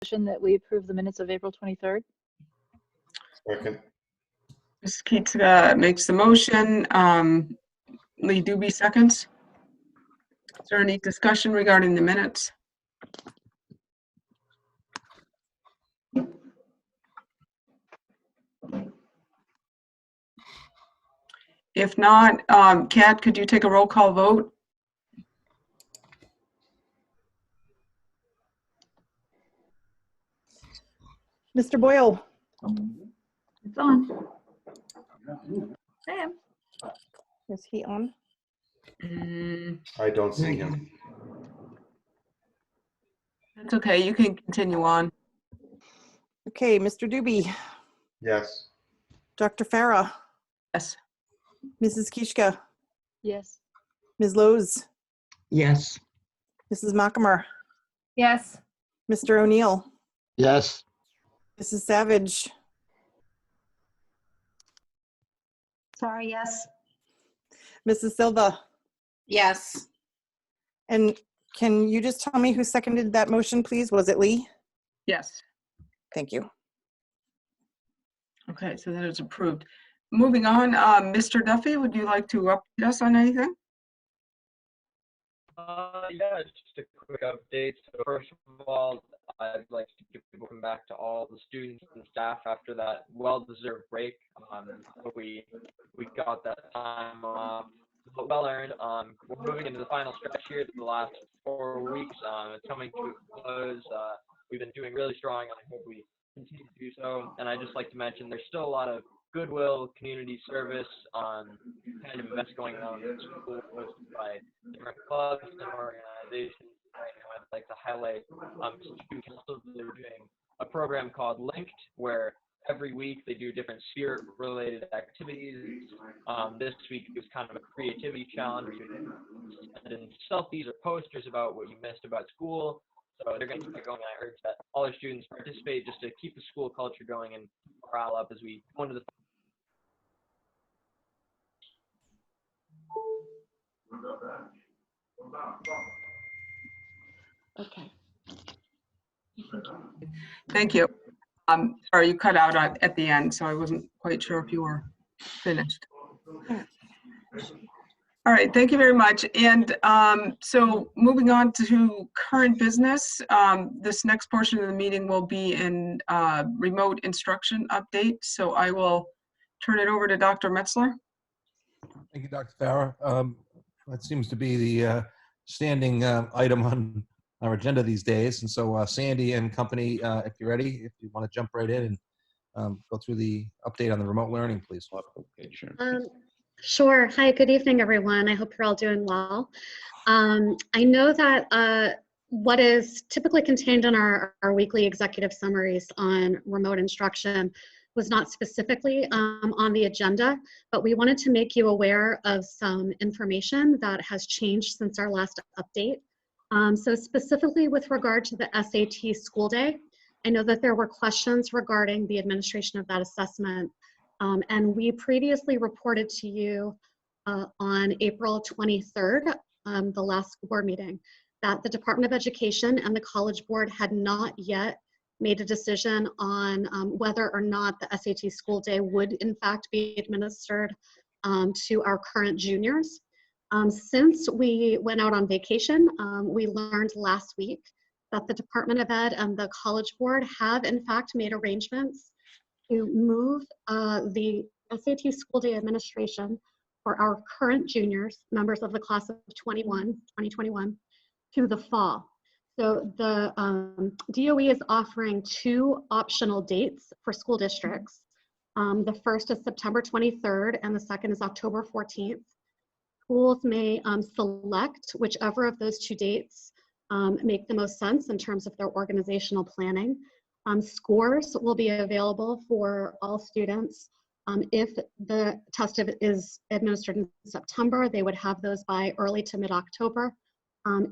motion that we approve the minutes of April 23rd. Second. Ms. Keats makes the motion. Lee Doobie seconds. Is there any discussion regarding the minutes? If not, Kat, could you take a roll call vote? Mr. Boyle. It's on. Sam. Is he on? I don't see him. That's okay. You can continue on. Okay, Mr. Doobie. Yes. Dr. Farah. Yes. Mrs. Kishka. Yes. Ms. Lowe's. Yes. Mrs. Mockamer. Yes. Mr. O'Neill. Yes. Mrs. Savage. Sorry, yes. Mrs. Silva. Yes. And can you just tell me who seconded that motion, please? Was it Lee? Yes. Thank you. Okay, so that is approved. Moving on, Mr. Duffy, would you like to update us on anything? Yeah, just a quick update. So first of all, I'd like to give welcome back to all the students and staff after that well-deserved break. I hope we got that time off well earned. We're moving into the final stretch here. The last 4 weeks, it's coming to a close. We've been doing really strong, and I hope we continue to do so. And I'd just like to mention there's still a lot of goodwill, community service, kind of events going on in the school hosted by different clubs and organizations. Right now, I'd like to highlight student councils. They're doing a program called Linked, where every week they do different spirit-related activities. This week it was kind of a creativity challenge where you send in selfies or posters about what you missed about school. So they're going to keep going. I urge that all our students participate just to keep the school culture going and morale up as we go into the. Okay. Thank you. Sorry, you cut out at the end, so I wasn't quite sure if you were finished. All right, thank you very much. And so moving on to current business, this next portion of the meeting will be in remote instruction update. So I will turn it over to Dr. Metzler. Thank you, Dr. Farah. That seems to be the standing item on our agenda these days. And so Sandy and company, if you're ready, if you want to jump right in and go through the update on the remote learning, please. Sure. Hi, good evening, everyone. I hope you're all doing well. I know that what is typically contained in our weekly executive summaries on remote instruction was not specifically on the agenda, but we wanted to make you aware of some information that has changed since our last update. So specifically with regard to the SAT school day, I know that there were questions regarding the administration of that assessment. And we previously reported to you on April 23rd, the last board meeting, that the Department of Education and the College Board had not yet made a decision on whether or not the SAT school day would in fact be administered to our current juniors. Since we went out on vacation, we learned last week that the Department of Ed and the College Board have in fact made arrangements to move the SAT school day administration for our current juniors, members of the class of 2021, to the fall. So the DOE is offering 2 optional dates for school districts. The first is September 23rd and the second is October 14th. Schools may select whichever of those 2 dates make the most sense in terms of their organizational planning. Scores will be available for all students. If the test is administered in September, they would have those by early to mid-October.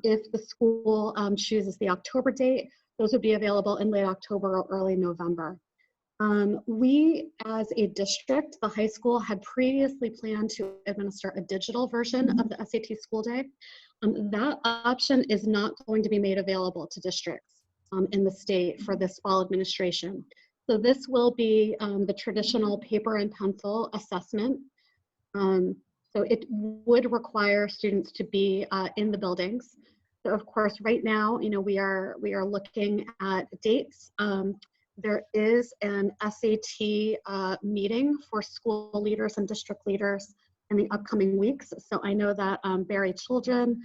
If the school chooses the October date, those would be available in late October or early November. We, as a district, the high school, had previously planned to administer a digital version of the SAT school day. That option is not going to be made available to districts. in the state for this fall administration. So this will be the traditional paper and pencil assessment. So it would require students to be in the buildings. So of course, right now, we are looking at dates. There is an SAT meeting for school leaders and district leaders in the upcoming weeks. So I know that Barry Children,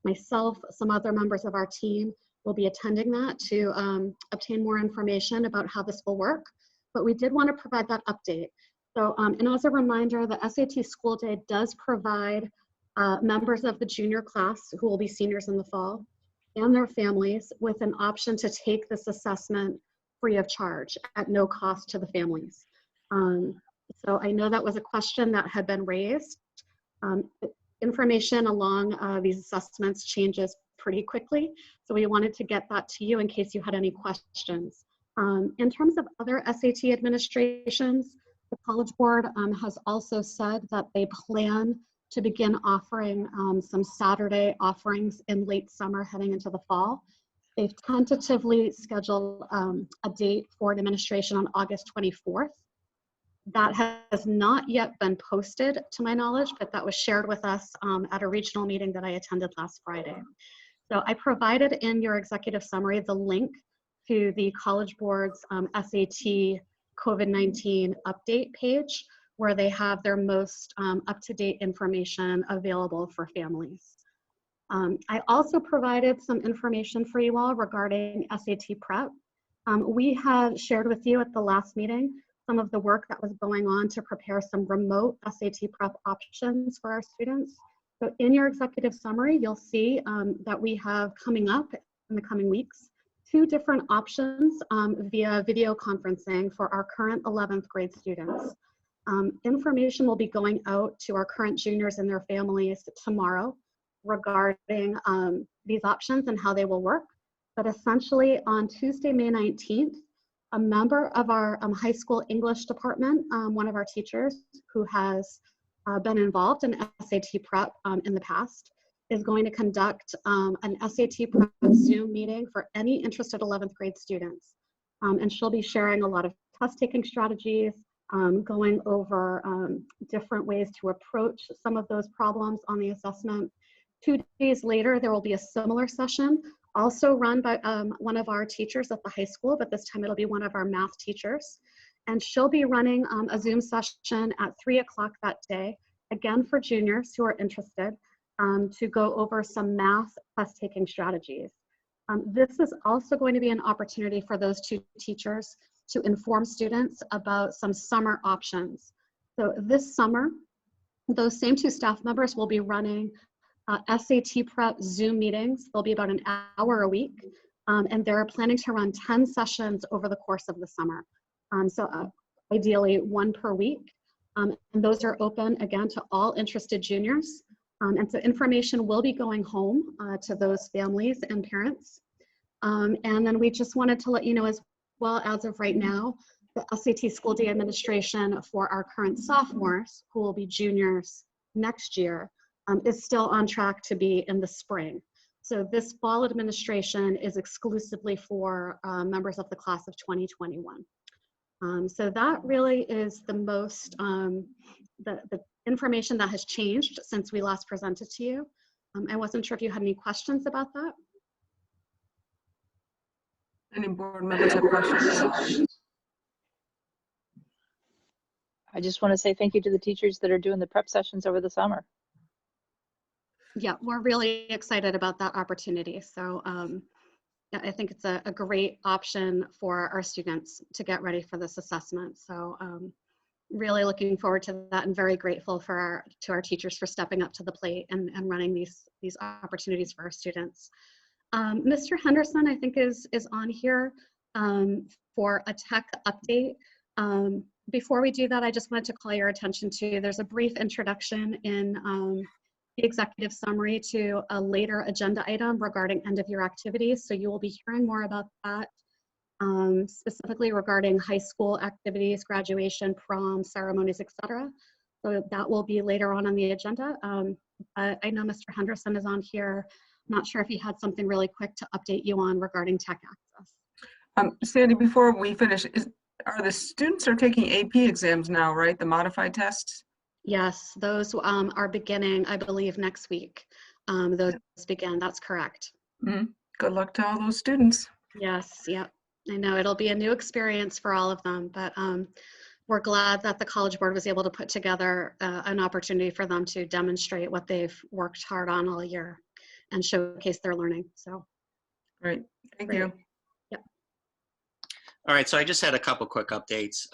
myself, some other members of our team will be attending that to obtain more information about how this will work. But we did want to provide that update. So, and as a reminder, the SAT School Day does provide members of the junior class who will be seniors in the fall and their families with an option to take this assessment free of charge at no cost to the families. So I know that was a question that had been raised. Information along these assessments changes pretty quickly, so we wanted to get that to you in case you had any questions. In terms of other SAT administrations, the College Board has also said that they plan to begin offering some Saturday offerings in late summer heading into the fall. They've tentatively scheduled a date for an administration on August 24th. That has not yet been posted to my knowledge, but that was shared with us at a regional meeting that I attended last Friday. So I provided in your executive summary the link to the College Board's SAT COVID-19 update page, where they have their most up-to-date information available for families. I also provided some information for you all regarding SAT prep. We had shared with you at the last meeting some of the work that was going on to prepare some remote SAT prep options for our students. So in your executive summary, you'll see that we have coming up in the coming weeks 2 different options via video conferencing for our current 11th grade students. Information will be going out to our current juniors and their families tomorrow regarding these options and how they will work. But essentially on Tuesday, May 19th, a member of our high school English department, one of our teachers who has been involved in SAT prep in the past, is going to conduct an SAT prep Zoom meeting for any interested 11th grade students. And she'll be sharing a lot of test taking strategies, going over different ways to approach some of those problems on the assessment. 2 days later, there will be a similar session, also run by one of our teachers at the high school, but this time it'll be one of our math teachers. And she'll be running a Zoom session at 3 o'clock that day, again for juniors who are interested, to go over some math test-taking strategies. This is also going to be an opportunity for those 2 teachers to inform students about some summer options. So this summer, those same 2 staff members will be running SAT prep Zoom meetings. They'll be about an hour a week, and they're planning to run 10 sessions over the course of the summer. So ideally 1 per week. And those are open again to all interested juniors. And so information will be going home to those families and parents. And then we just wanted to let you know as well, as of right now, the SAT School Day administration for our current sophomores, who will be juniors next year, is still on track to be in the spring. So this fall administration is exclusively for members of the class of 2021. So that really is the most, the information that has changed since we last presented to you. I wasn't sure if you had any questions about that. Any board members have questions? I just want to say thank you to the teachers that are doing the prep sessions over the summer. Yeah, we're really excited about that opportunity. So yeah, I think it's a great option for our students to get ready for this assessment. So really looking forward to that and very grateful for our teachers for stepping up to the plate and running these opportunities for our students. Mr. Henderson, I think is on here for a tech update. Before we do that, I just wanted to call your attention to, there's a brief introduction in the executive summary to a later agenda item regarding end of year activities. So you will be hearing more about that, specifically regarding high school activities, graduation, prom, ceremonies, etc. So that will be later on the agenda. I know Mr. Henderson is on here. I'm not sure if he had something really quick to update you on regarding tech access. Sandy, before we finish, are the students are taking AP exams now, right? The modified tests? Yes, those are beginning, I believe, next week. Those begin, that's correct. Good luck to all those students. Yes, yep. I know it'll be a new experience for all of them, but we're glad that the College Board was able to put together an opportunity for them to demonstrate what they've worked hard on all year and showcase their learning. So, Great, thank Great. you. All right, so I just had a couple quick updates.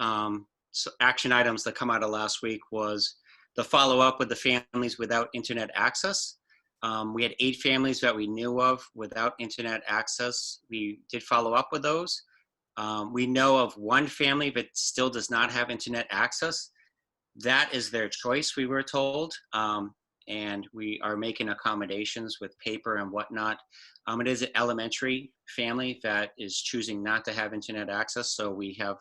So action items that come out of last week was the follow-up with the families without internet access. We had 8 families that we knew of without internet access. We did follow up with those. We know of one family that still does not have internet access. That is their choice, we were told. And we are making accommodations with paper and whatnot. It is an elementary family that is choosing not to have internet access, so we have,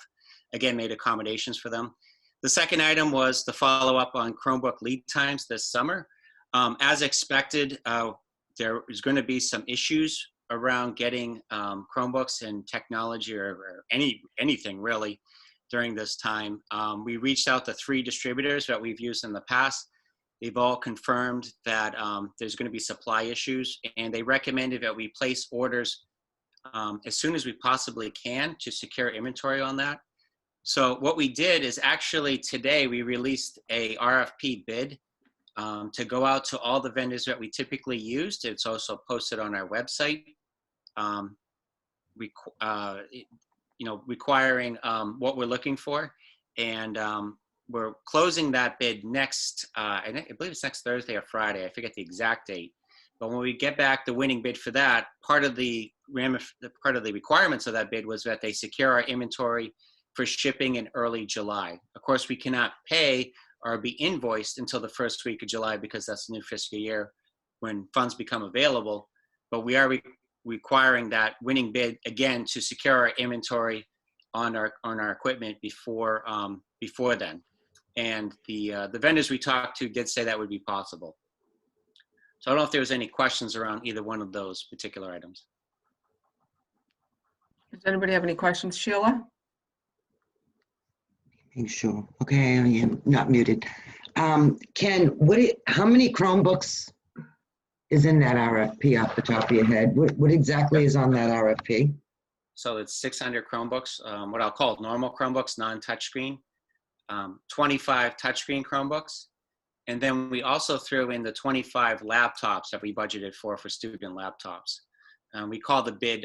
again, made accommodations for them. The second item was the follow-up on Chromebook lead times this summer. As expected, there is going to be some issues around getting Chromebooks and technology or anything really during this time. We reached out to 3 distributors that we've used in the past. They've all confirmed that there's going to be supply issues, and they recommended that we place orders as soon as we possibly can to secure inventory on that. So what we did is actually today we released a RFP bid to go out to all the vendors that we typically used. It's also posted on our website, requiring what we're looking for, and we're closing that bid next, I believe it's next Thursday or Friday. I forget the exact date. But when we get back the winning bid for that, part of the requirements of that bid was that they secure our inventory for shipping in early July. Of course, we cannot pay or be invoiced until the first week of July because that's the new fiscal year when funds become available. But we are requiring that winning bid again to secure our inventory on our equipment before then. And the vendors we talked to did say that would be possible. So I don't know if there was any questions around either one of those particular items. Does anybody have any questions, Sheila? Sure. Okay, I am not muted. Ken, how many Chromebooks is in that RFP off the top of your head? What exactly is on that RFP? So it's 600 Chromebooks, what I'll call normal Chromebooks, non-touchscreen, 25 touchscreen Chromebooks. And then we also threw in the 25 laptops that we budgeted for student laptops. We call the bid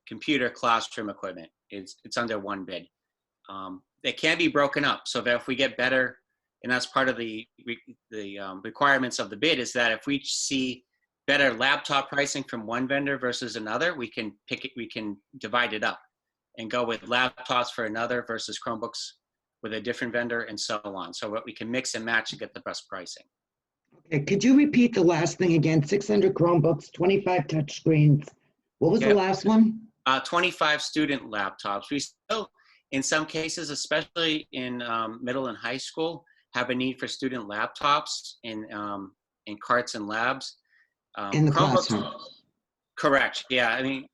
computer classroom equipment. It's under one bid. It can be broken up so that if we get better, and that's part of the requirements of the bid, is that if we see better laptop pricing from one vendor versus another, we can divide it up and go with laptops for another versus Chromebooks with a different vendor and so on. So what we can mix and match to get the best pricing. Okay, could you repeat the last thing again? 600 Chromebooks, 25 touchscreens. What was the last one? 25 student laptops. We still, in some cases, especially in middle and high school, have a need for student laptops in carts and labs. In the classroom. Correct. Yeah. I mean,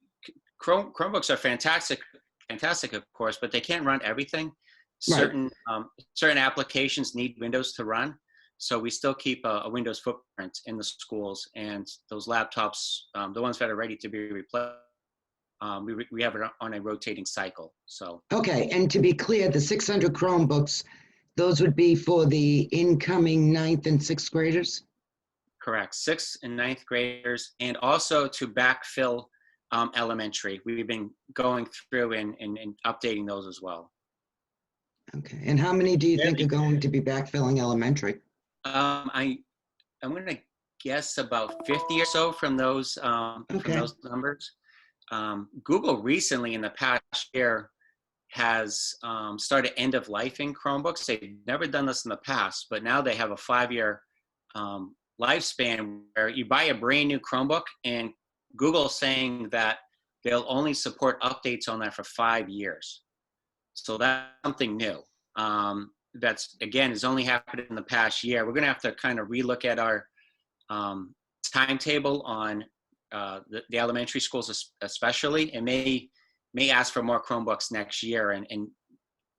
Chromebooks are fantastic, of course, but they can't run everything. Certain applications need Windows to run, so we still keep a Windows footprint in the schools. And those laptops, the ones that are ready to be replaced, we have it on a rotating cycle. So okay, and to be clear, the 600 Chromebooks, those would be for the incoming 9th and 6th graders? Correct, 6th and 9th graders, and also to backfill elementary. We've been going through and updating those as well. Okay, and how many do you think are going to be backfilling elementary? I'm going to guess about 50 or so from those numbers. Google recently, in the past year, has started end-of-lifing Chromebooks. They've never done this in the past, but now they have a 5-year lifespan where you buy a brand new Chromebook, and Google's saying that they'll only support updates on that for 5 years. So that's something new. That's, again, has only happened in the past year. We're going to have to kind of relook at our timetable on the elementary schools especially. It may may ask for more Chromebooks next year and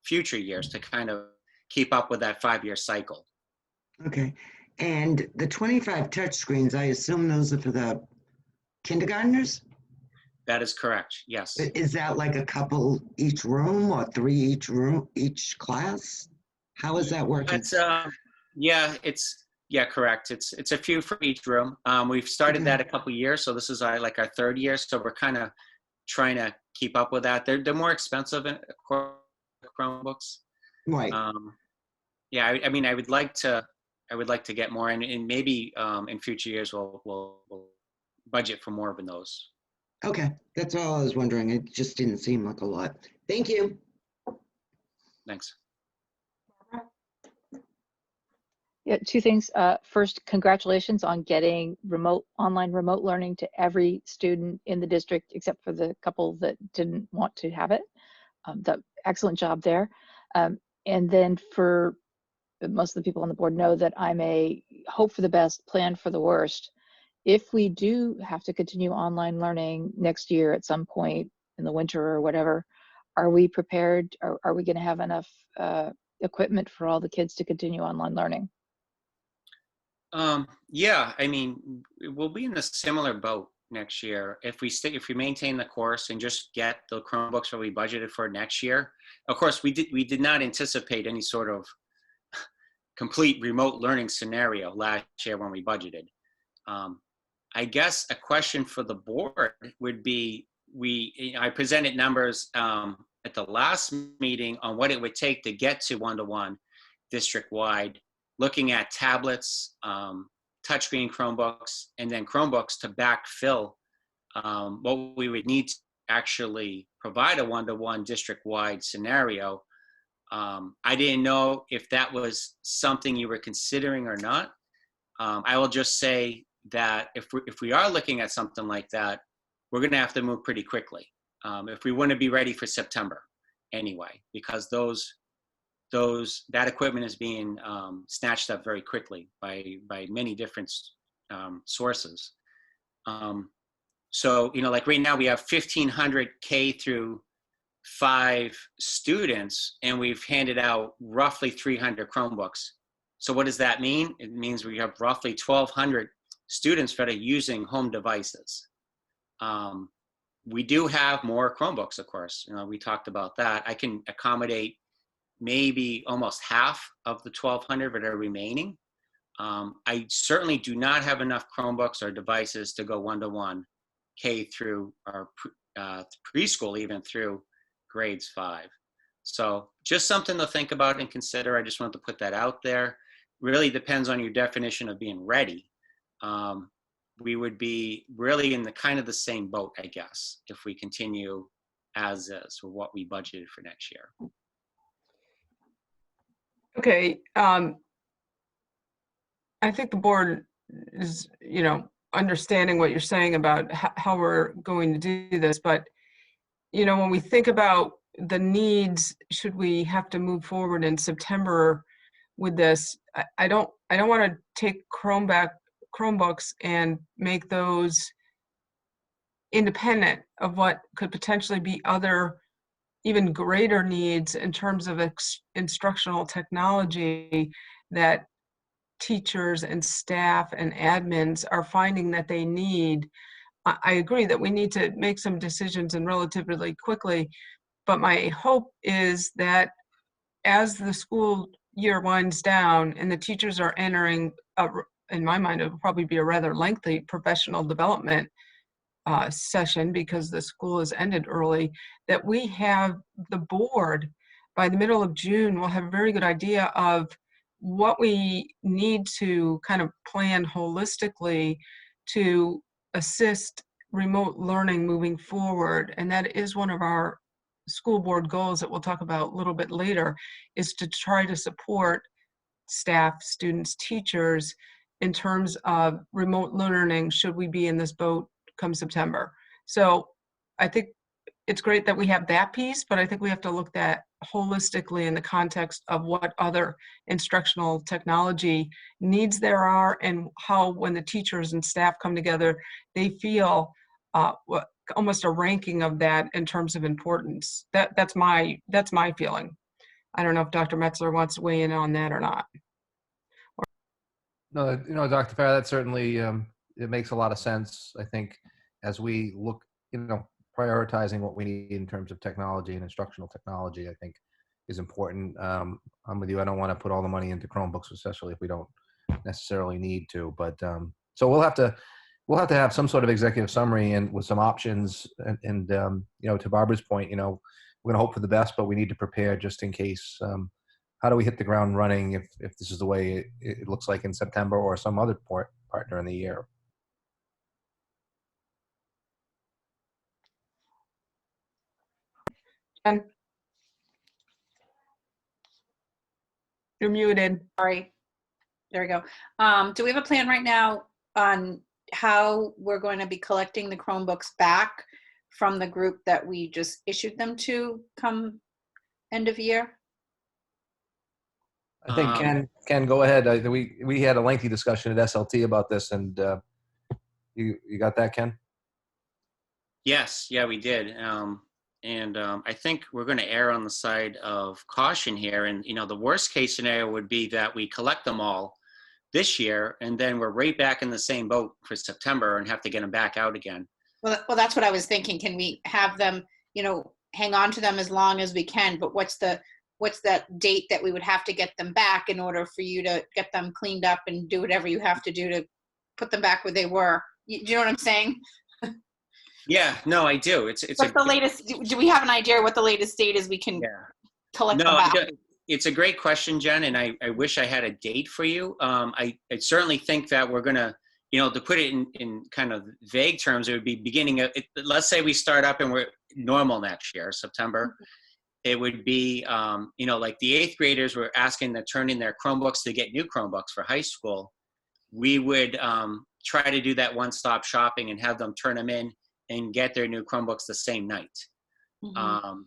future years to kind of keep up with that 5-year cycle. Okay. And the 25 touchscreens, I assume those are for the kindergartners? That is correct, yes. Is that like a couple each room or 3 each room, each class? How is that working? It's correct. It's a few for each room. We've started that a couple years, so this is like our 3rd year. So we're kind of trying to keep up with that. They're more expensive than Chromebooks. Right. I mean, I would like to get more, and maybe in future years we'll budget for more of those. Okay, that's all I was wondering. It just didn't seem like a lot. Thank you. Thanks. Yeah, 2 things. First, congratulations on getting online remote learning to every student in the district, except for the couple that didn't want to have it. Excellent job there. And then for most of the people on the board know that I'm a hope for the best, plan for the worst. If we do have to continue online learning next year at some point in the winter or whatever, are we prepared? Are we going to have enough equipment for all the kids to continue online learning? Yeah, I mean, we'll be in a similar boat next year if we maintain the course and just get the Chromebooks that we budgeted for next year. Of course, we did not anticipate any sort of complete remote learning scenario last year when we budgeted. I guess a question for the board would be, I presented numbers at the last meeting on what it would take to get to one-to-one district-wide, looking at tablets, touchscreen Chromebooks, and then Chromebooks to backfill what we would need to actually provide a one-to-one district-wide scenario. I didn't know if that was something you were considering or not. I will just say that if we are looking at something like that, we're going to have to move pretty quickly if we want to be ready for September anyway, because that equipment is being snatched up very quickly by many different sources. So, like right now we have 1,500 K through 5 students, and we've handed out roughly 300 Chromebooks. So what does that mean? It means we have roughly 1,200 students that are using home devices. We do have more Chromebooks, of course. We talked about that. I can accommodate maybe almost half of the 1,200 that are remaining. I certainly do not have enough Chromebooks or devices to go one-to-one K through or preschool, even through grades 5. So just something to think about and consider. I just wanted to put that out there. Really depends on your definition of being ready. We would be really in the kind of the same boat, I guess, if we continue as is for what we budgeted for next year. Okay. I think the board is, understanding what you're saying about how we're going to do this, but when we think about the needs, should we have to move forward in September with this? I don't want to take Chromebooks and make those independent of what could potentially be other even greater needs in terms of instructional technology that teachers and staff and admins are finding that they need. I agree that we need to make some decisions and relatively quickly, but my hope is that as the school year winds down and the teachers are entering, in my mind, it will probably be a rather lengthy professional development session because the school has ended early, that we have the board by the middle of June will have a very good idea of what we need to kind of plan holistically to assist remote learning moving forward. And that is one of our school board goals that we'll talk about a little bit later, is to try to support staff, students, teachers in terms of remote learning should we be in this boat come September. So I think it's great that we have that piece, but I think we have to look at holistically in the context of what other instructional technology needs there are, and how when the teachers and staff come together, they feel almost a ranking of that in terms of importance. That's my feeling. I don't know if Dr. Metzler wants to weigh in on that or not. No, Dr. Farah, that certainly it makes a lot of sense. I think as we look, prioritizing what we need in terms of technology and instructional technology, I think is important. I'm with you. I don't want to put all the money into Chromebooks, especially if we don't necessarily need to. But so we'll have to have some sort of executive summary and with some options. And to Barbara's point, we're going to hope for the best, but we need to prepare just in case. How do we hit the ground running if this is the way it looks like in September or some other partner in the year? Jen? You're muted. Sorry. There we go. Do we have a plan right now on how we're going to be collecting the Chromebooks back from the group that we just issued them to come end of year? I think Ken, go ahead. We had a lengthy discussion at SLT about this, and you got that, Ken? Yes, yeah, we did. I think we're going to err on the side of caution here. And, the worst case scenario would be that we collect them all this year, and then we're right back in the same boat for September and have to get them back out again. Well, that's what I was thinking. Can we have them, hang on to them as long as we can, but what's that date that we would have to get them back in order for you to get them cleaned up and do whatever you have to do to put them back where they were? Do you know what I'm saying? Yeah, no, I do. It's What's the latest? Do we have an idea what the latest date is we can collect them back? It's a great question, Jen, and I wish I had a date for you. I certainly think that we're going to, to put it in kind of vague terms, it would be beginning of, let's say we start up and we're normal next year, September. It would be, like the 8th graders were asking to turn in their Chromebooks to get new Chromebooks for high school. We would try to do that one-stop shopping and have them turn them in and get their new Chromebooks the same night. Mm-hmm.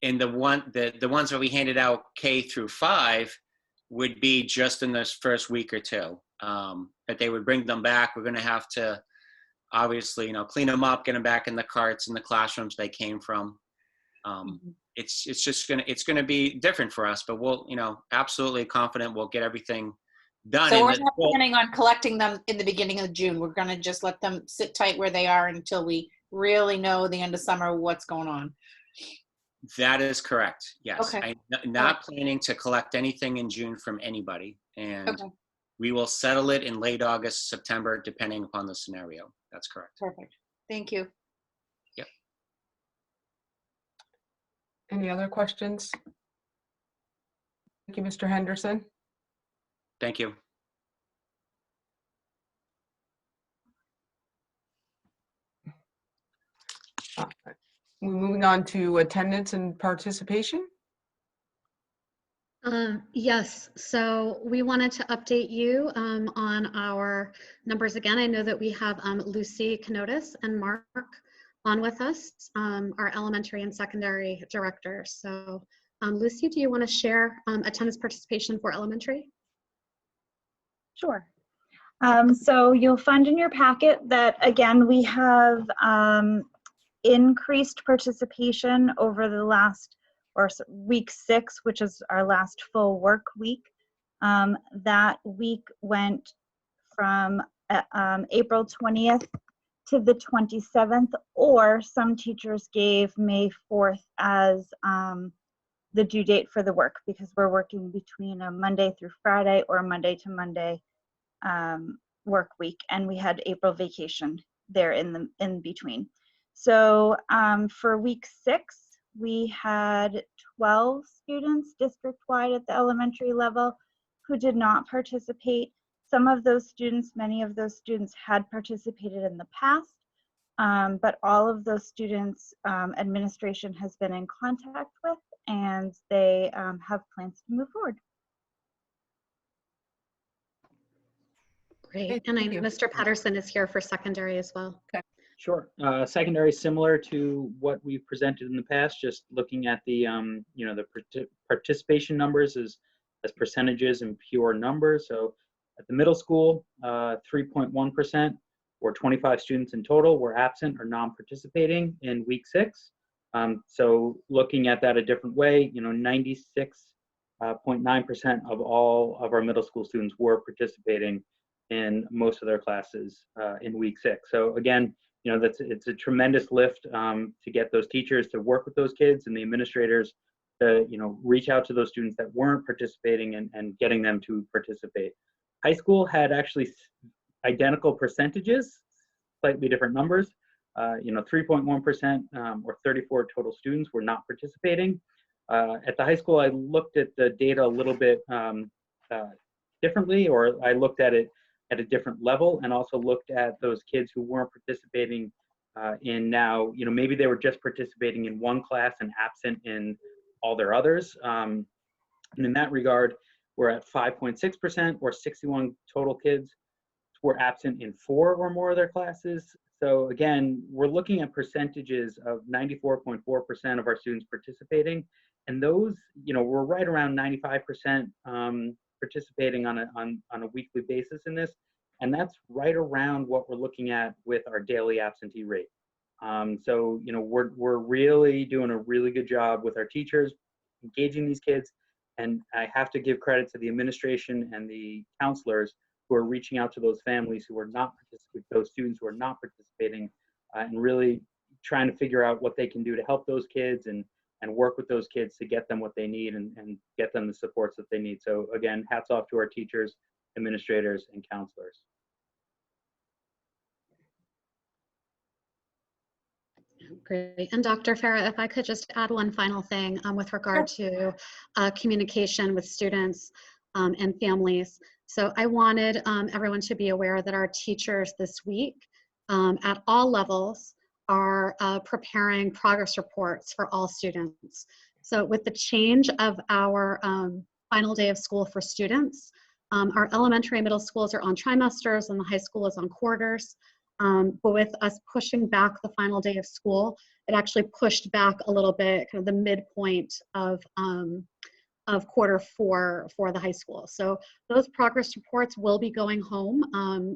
And the ones that we handed out K through 5 would be just in this first week or two. But they would bring them back. We're going to have to obviously, clean them up, get them back in the carts in the classrooms they came from. It's going to be different for us, but we'll, absolutely confident we'll get everything done. So we're not planning on collecting them in the beginning of June. We're going to just let them sit tight where they are until we really know the end of summer what's going on. That is correct. Yes. Okay. I'm not planning to collect anything in June from anybody. And we will settle it in late August, September, depending upon the scenario. That's correct. Perfect. Thank you. Yep. Any other questions? Thank you, Mr. Henderson. Thank you. We're moving on to attendance and participation. Yes, so we wanted to update you on our numbers again. I know that we have Lucy Kanotis and Mark on with us, our elementary and secondary directors. So Lucy, do you want to share attendance participation for elementary? Sure. So you'll find in your packet that, again, we have increased participation over the last, or week 6, which is our last full work week. That week went from April 20th to the 27th, or some teachers gave May 4th as the due date for the work, because we're working between a Monday through Friday or a Monday to Monday work week, and we had April vacation there in between. So for week 6, we had 12 students district-wide at the elementary level who did not participate. Some of those students, many of those students had participated in the past, but all of those students administration has been in contact with, and they have plans to move forward. Great, and Mr. Patterson is here for secondary as well. Okay. Sure. Secondary, similar to what we've presented in the past, just looking at the the participation numbers as percentages and pure numbers. So at the middle school, 3.1%, or 25 students in total were absent or non-participating in week 6. So looking at that a different way, 96.9% of all of our middle school students were participating in most of their classes in week 6. So again, it's a tremendous lift to get those teachers to work with those kids and the administrators to reach out to those students that weren't participating and getting them to participate. High school had actually identical percentages, slightly different numbers. 3.1% or 34 total students were not participating. At the high school, I looked at the data a little bit differently, or I looked at it at a different level, and also looked at those kids who weren't participating in now, maybe they were just participating in one class and absent in all their others. And in that regard, we're at 5.6%, or 61 total kids were absent in 4 or more of their classes. So again, we're looking at percentages of 94.4% of our students participating, and those, we're right around 95% participating on a weekly basis in this, and that's right around what we're looking at with our daily absentee rate. So we're really doing a really good job with our teachers engaging these kids, and I have to give credit to the administration and the counselors who are reaching out to those families who are not participating, those students who are not participating, and really trying to figure out what they can do to help those kids and work with those kids to get them what they need and get them the supports that they need. So again, hats off to our teachers, administrators, and counselors. Great. And Dr. Farah, if I could just add one final thing with regard to communication with students and families. So I wanted everyone to be aware that our teachers this week at all levels are preparing progress reports for all students. So with the change of our final day of school for students, our elementary and middle schools are on trimesters and the high school is on quarters. But with us pushing back the final day of school, it actually pushed back a little bit, kind of the midpoint of quarter 4 for the high school. So those progress reports will be going home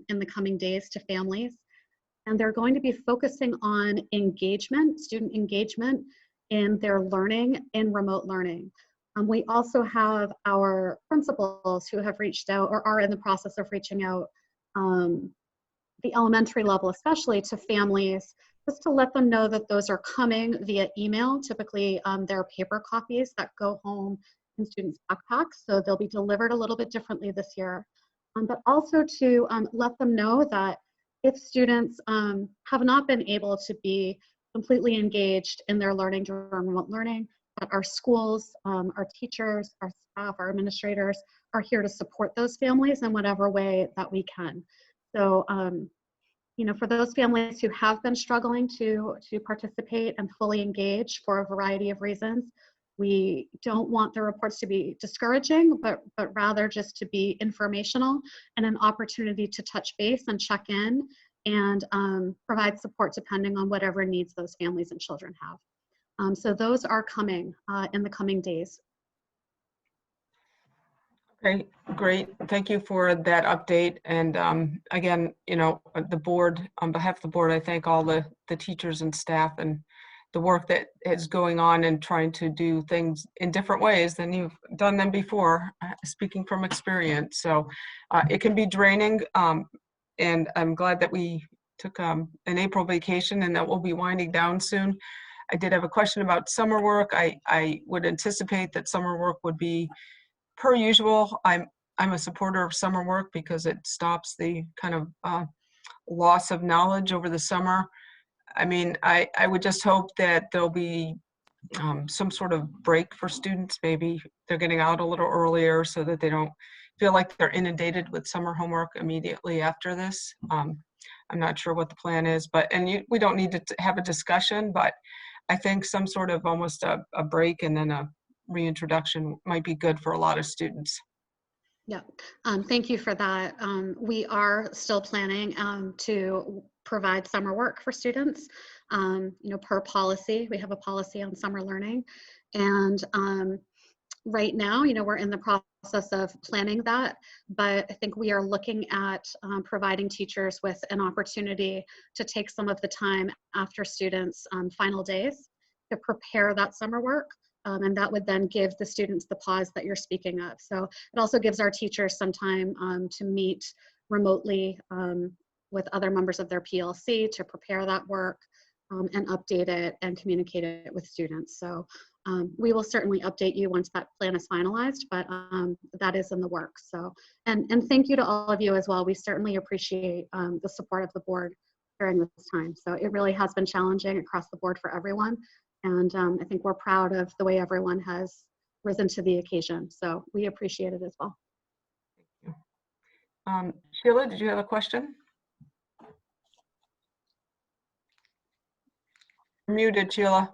in the coming days to families. And they're going to be focusing on engagement, student engagement in their learning in remote learning. We also have our principals who have reached out or are in the process of reaching out the elementary level, especially to families, just to let them know that those are coming via email. Typically, there are paper copies that go home in students' backpacks, so they'll be delivered a little bit differently this year. But also to let them know that if students have not been able to be completely engaged in their learning during remote learning, that our schools, our teachers, our staff, our administrators are here to support those families in whatever way that we can. So, for those families who have been struggling to participate and fully engage for a variety of reasons, we don't want the reports to be discouraging, but rather just to be informational and an opportunity to touch base and check in and provide support depending on whatever needs those families and children have. So those are coming in the coming days. Okay, great. Thank you for that update. And again, the board, on behalf of the board, I thank all the teachers and staff and the work that is going on and trying to do things in different ways than you've done them before, speaking from experience. So it can be draining, and I'm glad that we took an April vacation and that we'll be winding down soon. I did have a question about summer work. I would anticipate that summer work would be per usual. I'm a supporter of summer work because it stops the kind of loss of knowledge over the summer. I mean, I would just hope that there'll be some sort of break for students. Maybe they're getting out a little earlier so that they don't feel like they're inundated with summer homework immediately after this. I'm not sure what the plan is, we don't need to have a discussion, but I think some sort of almost a break and then a reintroduction might be good for a lot of students. Yeah, thank you for that. We are still planning to provide summer work for students, per policy. We have a policy on summer learning, and right now, we're in the process of planning that, but I think we are looking at providing teachers with an opportunity to take some of the time after students' final days to prepare that summer work. And that would then give the students the pause that you're speaking of. So it also gives our teachers some time to meet remotely with other members of their PLC to prepare that work and update it and communicate it with students. So we will certainly update you once that plan is finalized, but that is in the works. So, and thank you to all of you as well. We certainly appreciate the support of the board during this time. So it really has been challenging across the board for everyone. And I think we're proud of the way everyone has risen to the occasion. So we appreciate it as well. Sheila, did you have a question? You're muted, Sheila.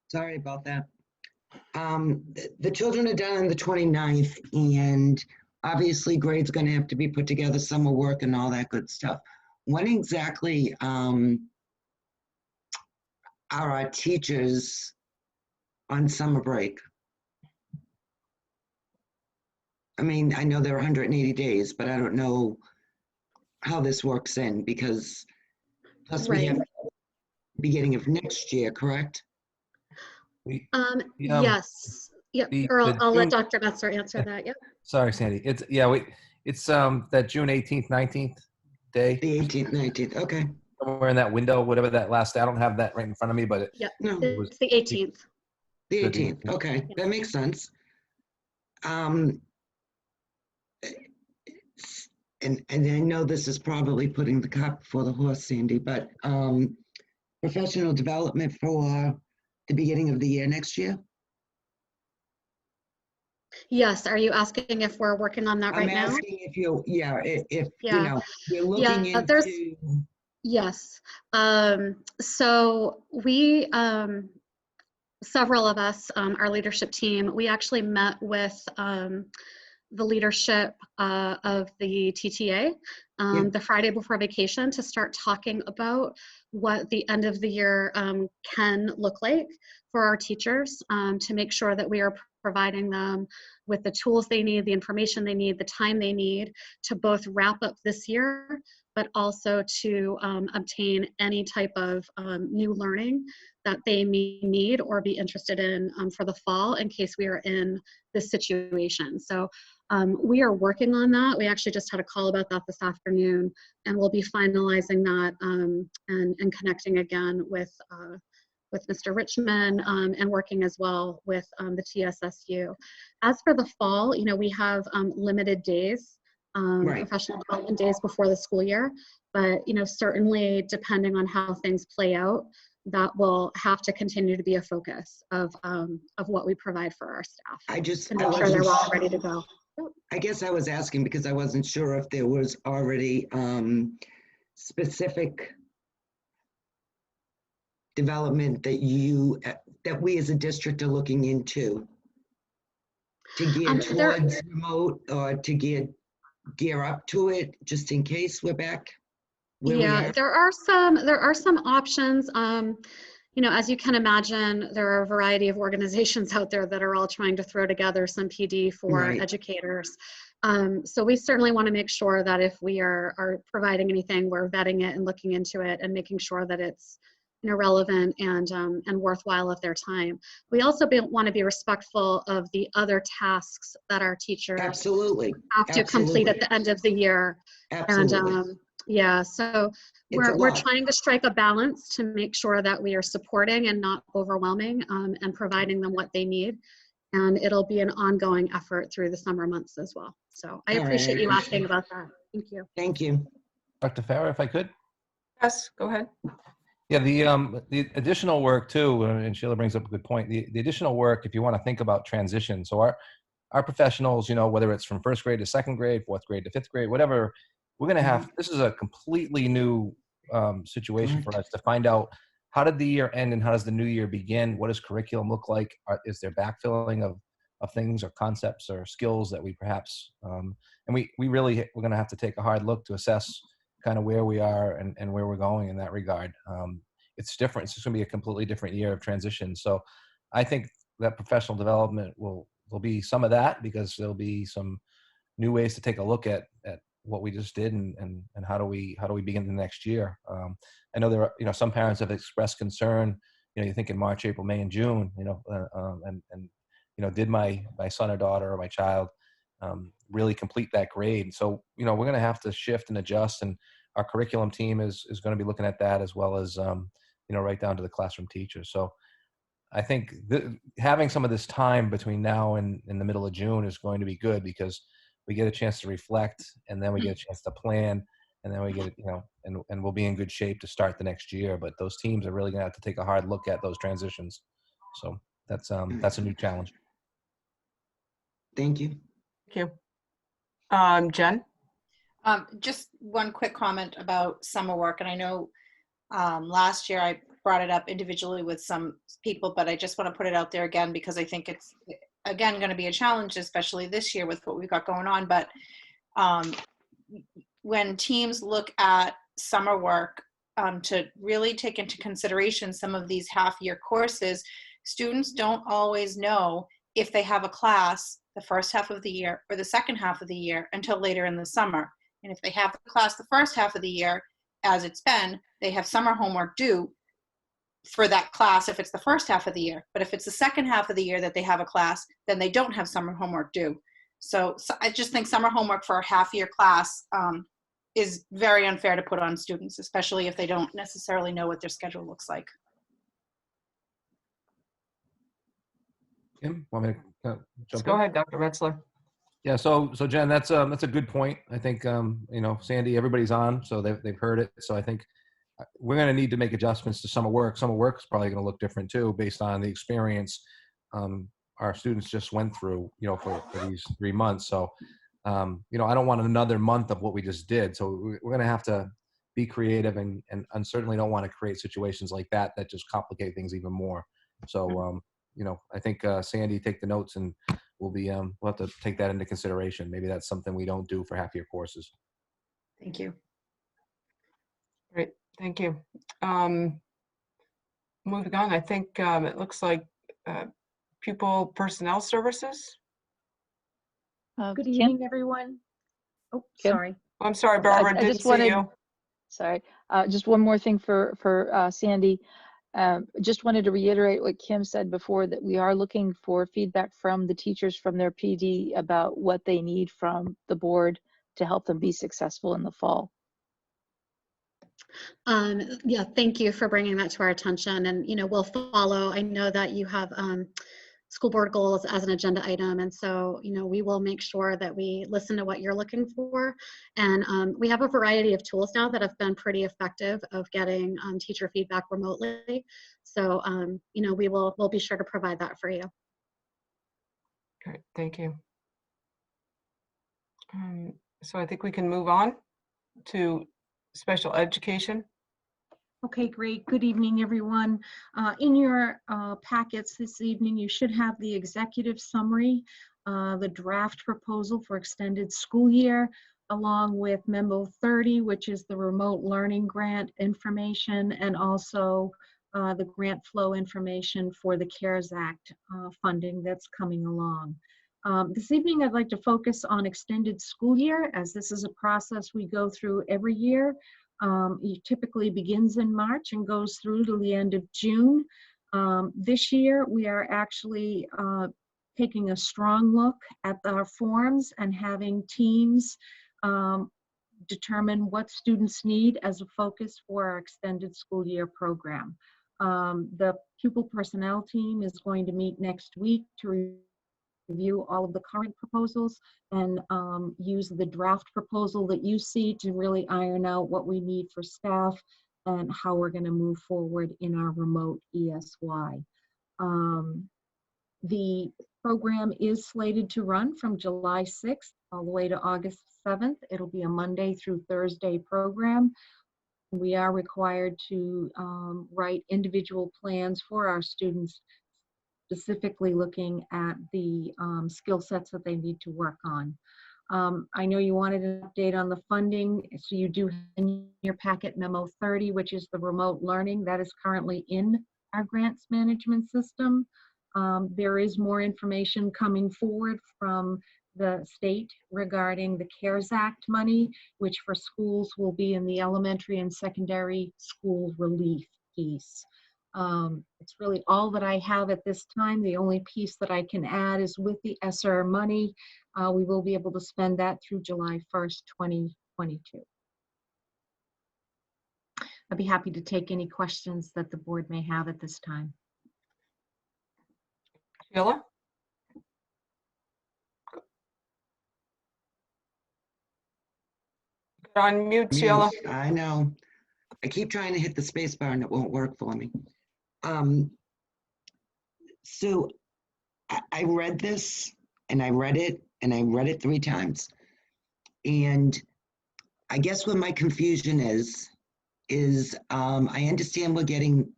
Sorry about that. The children are done on the 29th, and obviously grades going to have to be put together, summer work and all that good stuff. When exactly are our teachers on summer break? I mean, I know there are 180 days, but I don't know how this works in, because plus we have beginning of next year, correct? Yes. Yep. Or I'll let Dr. Metzer answer that. Yep. Sorry, Sandy. It's that June 18th, 19th day. The 18th, 19th. Okay. Somewhere in that window, whatever that last. I don't have that right in front of me, but Yep. No. It's the 18th. The 18th. Okay, that makes sense. And I know this is probably putting the cart before the horse, Sandy, but professional development for the beginning of the year next year? Yes. Are you asking if we're working on that right now? I'm asking if you, if you know, you're looking into. Yes. So we, several of us, our leadership team, we actually met with the leadership of the TTA the Friday before vacation to start talking about what the end of the year can look like for our teachers, to make sure that we are providing them with the tools they need, the information they need, the time they need to both wrap up this year, but also to obtain any type of new learning that they may need or be interested in for the fall in case we are in this situation. So we are working on that. We actually just had a call about that this afternoon, and we'll be finalizing that and connecting again with Mr. Richmond and working as well with the TSSU. As for the fall, we have limited days, professional development days before the school year, but certainly depending on how things play out, that will have to continue to be a focus of what we provide for our staff. I just to make sure they're all ready to go. I guess I was asking because I wasn't sure if there was already specific development that we as a district are looking into to gear towards remote, or to gear up to it, just in case we're back where we are. There are some options. As you can imagine, there are a variety of organizations out there that are all trying to throw together some PD for educators. So we certainly want to make sure that if we are providing anything, we're vetting it and looking into it and making sure that it's relevant and worthwhile of their time. We also want to be respectful of the other tasks that our teachers have to complete at the end of the year. And so we're trying to strike a balance to make sure that we are supporting and not overwhelming and providing them what they need. And it'll be an ongoing effort through the summer months as well. So I appreciate you asking about that. Thank you. Thank you. Dr. Farah, if I could? Yes, go ahead. Yeah, the additional work too, and Sheila brings up a good point. The additional work, if you want to think about transition, so our professionals, whether it's from first grade to second grade, fourth grade to fifth grade, whatever, we're going to have, this is a completely new situation for us to find out how did the year end and how does the new year begin? What does curriculum look like? Is there backfilling of things or concepts or skills that we perhaps, and we're going to have to take a hard look to assess kind of where we are and where we're going in that regard. it's different. It's just going to be a completely different year of transition. So I think that professional development will be some of that, because there'll be some new ways to take a look at what we just did, and how do we begin the next year. I know there are, some parents have expressed concern. You think in March, April, May, and June, did my son or daughter or my child really complete that grade? So, we're going to have to shift and adjust, and our curriculum team is going to be looking at that, as well as, right down to the classroom teachers. So I think having some of this time between now and in the middle of June is going to be good, because we get a chance to reflect, and then we get a chance to plan, and then we get, and we'll be in good shape to start the next year. But those teams are really going to have to take a hard look at those transitions. So that's a new challenge. Thank you. Thank you. Jen? Just one quick comment about summer work. And I know last year I brought it up individually with some people, but I just want to put it out there again, because I think it's, again, going to be a challenge, especially this year with what we've got going on. But when teams look at summer work, to really take into consideration some of these half-year courses, students don't always know if they have a class the first half of the year or the second half of the year until later in the summer. And if they have the class the first half of the year, as it's been, they have summer homework due for that class if it's the first half of the year. But if it's the second half of the year that they have a class, then they don't have summer homework due. So I just think summer homework for a half-year class is very unfair to put on students, especially if they don't necessarily know what their schedule looks like. Kim, want me to jump Go in? ahead, Dr. Metzler. Yeah, so Jen, that's a good point. I think Sandy, everybody's on, so they've heard it. So I think we're going to need to make adjustments to summer work. Summer work is probably going to look different too, based on the experience our students just went through, for these 3 months. So I don't want another month of what we just did. So we're going to have to be creative, and certainly don't want to create situations like that just complicate things even more. So I think Sandy, take the notes, and we'll have to take that into consideration. Maybe that's something we don't do for half-year courses. Thank you. Great, thank you. Moving on, I think it looks like pupil personnel services. Good Kim? evening, everyone. Oh, Kim? sorry. I'm sorry, Barbara, I didn't just see wanted, you. sorry, just one more thing for Sandy. Just wanted to reiterate what Kim said before, that we are looking for feedback from the teachers, from their PD, about what they need from the board to help them be successful in the fall. Yeah, thank you for bringing that to our attention. And, we'll follow. I know that you have school board goals as an agenda item. And so, we will make sure that we listen to what you're looking for. And we have a variety of tools now that have been pretty effective of getting teacher feedback remotely. So, we'll be sure to provide that for you. Great, thank you. So I think we can move on to special education. Okay, great. Good evening, everyone. In your packets this evening, you should have the executive summary, the draft proposal for extended school year, along with Memo 30, which is the remote learning grant information, and also the grant flow information for the CARES Act funding that's coming along. This evening, I'd like to focus on extended school year, as this is a process we go through every year. It typically begins in March and goes through to the end of June. This year, we are actually taking a strong look at our forms and having teams determine what students need as a focus for our extended school year program. The pupil personnel team is going to meet next week to review all of the current proposals and use the draft proposal that you see to really iron out what we need for staff and how we're going to move forward in our remote ESY. The program is slated to run from July 6th all the way to August 7th. It'll be a Monday through Thursday program. We are required to write individual plans for our students, specifically looking at the skill sets that they need to work on. I know you wanted an update on the funding, so you do have in your packet memo 30, which is the remote learning that is currently in our grants management system. There is more information coming forward from the state regarding the CARES Act money, which for schools will be in the elementary and secondary school relief piece. It's really all that I have at this time. The only piece that I can add is with the ESSER money, we will be able to spend that through July 1st, 2022. I'd be happy to take any questions that the board may have at this time. Sheila? You're on mute, Sheila. I know. I keep trying to hit the space bar and it won't work for me. So I read this and I read it and I read it 3 times. And I guess what my confusion is I understand we're getting,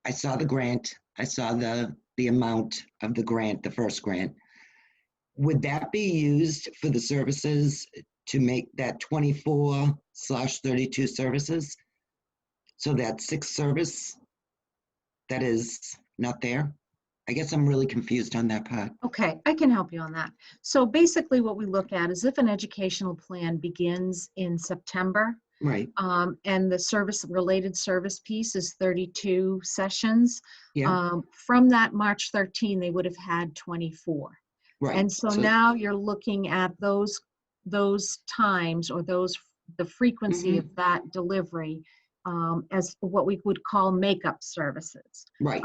I saw the grant, I saw the amount of the grant, the first grant. Would that be used for the services to make that 24/32 services? So that 6th service that is not there? I guess I'm really confused on that part. Okay, I can help you on that. So basically what we look at is if an educational plan begins in September, Right. and the related service piece is 32 sessions. Yeah. From that March 13, they would have had 24. Right. And so now you're looking at those times or the frequency of that delivery as what we would call makeup services. Right.